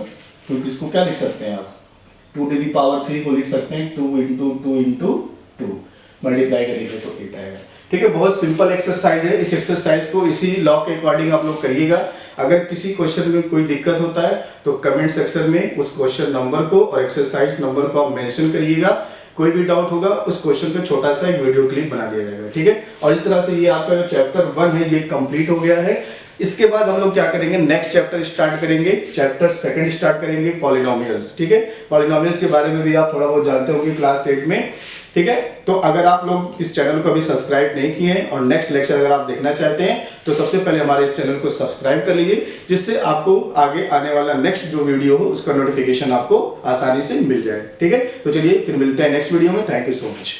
तो इसको क्या लिख सकते हैं आप 2 टू दी पावर 3 को लिख सकते हैं 2 इंटू 2 इंटू 2 मल्टीप्लाई करेंगे तो 8 आएगा। ठीक है, बहुत सिंपल एक्सरसाइज है। इस एक्सरसाइज को इसी लॉ के अकॉर्डिंग आप लोग करिएगा। अगर किसी क्वेश्चन में कोई दिक्कत होता है तो कमेंट सेक्शन में उस क्वेश्चन नंबर को और एक्सरसाइज नंबर को आप मेंशन करिएगा। कोई भी डाउट होगा उस क्वेश्चन का छोटा सा एक वीडियो क्लिप बना दिया जाएगा। ठीक है, और इस तरह से ये आपका जो चैप्टर 1 है ये कंप्लीट हो गया है। इसके बाद हम लोग क्या करेंगे, नेक्स्ट चैप्टर स्टार्ट करेंगे, चैप्टर 2 स्टार्ट करेंगे, पॉलिनोमियल्स। ठीक है, पॉलिनोमियल्स के बारे में भी आप थोड़ा बहुत जानते होंगे क्लास 8 में। ठीक है, तो अगर आप लोग इस चैनल को अभी सब्सक्राइब नहीं किए हैं और नेक्स्ट लेक्चर अगर आप देखना चाहते हैं तो सबसे पहले हमारे इस चैनल को सब्सक्राइब कर लीजिए, जिससे आपको आगे आने वाला नेक्स्ट जो वीडियो हो उसका नोटिफिकेशन आपको आसानी से मिल जाए। ठीक है, तो चलिए फिर मिलते हैं नेक्स्ट वीडियो में। Thank you so much.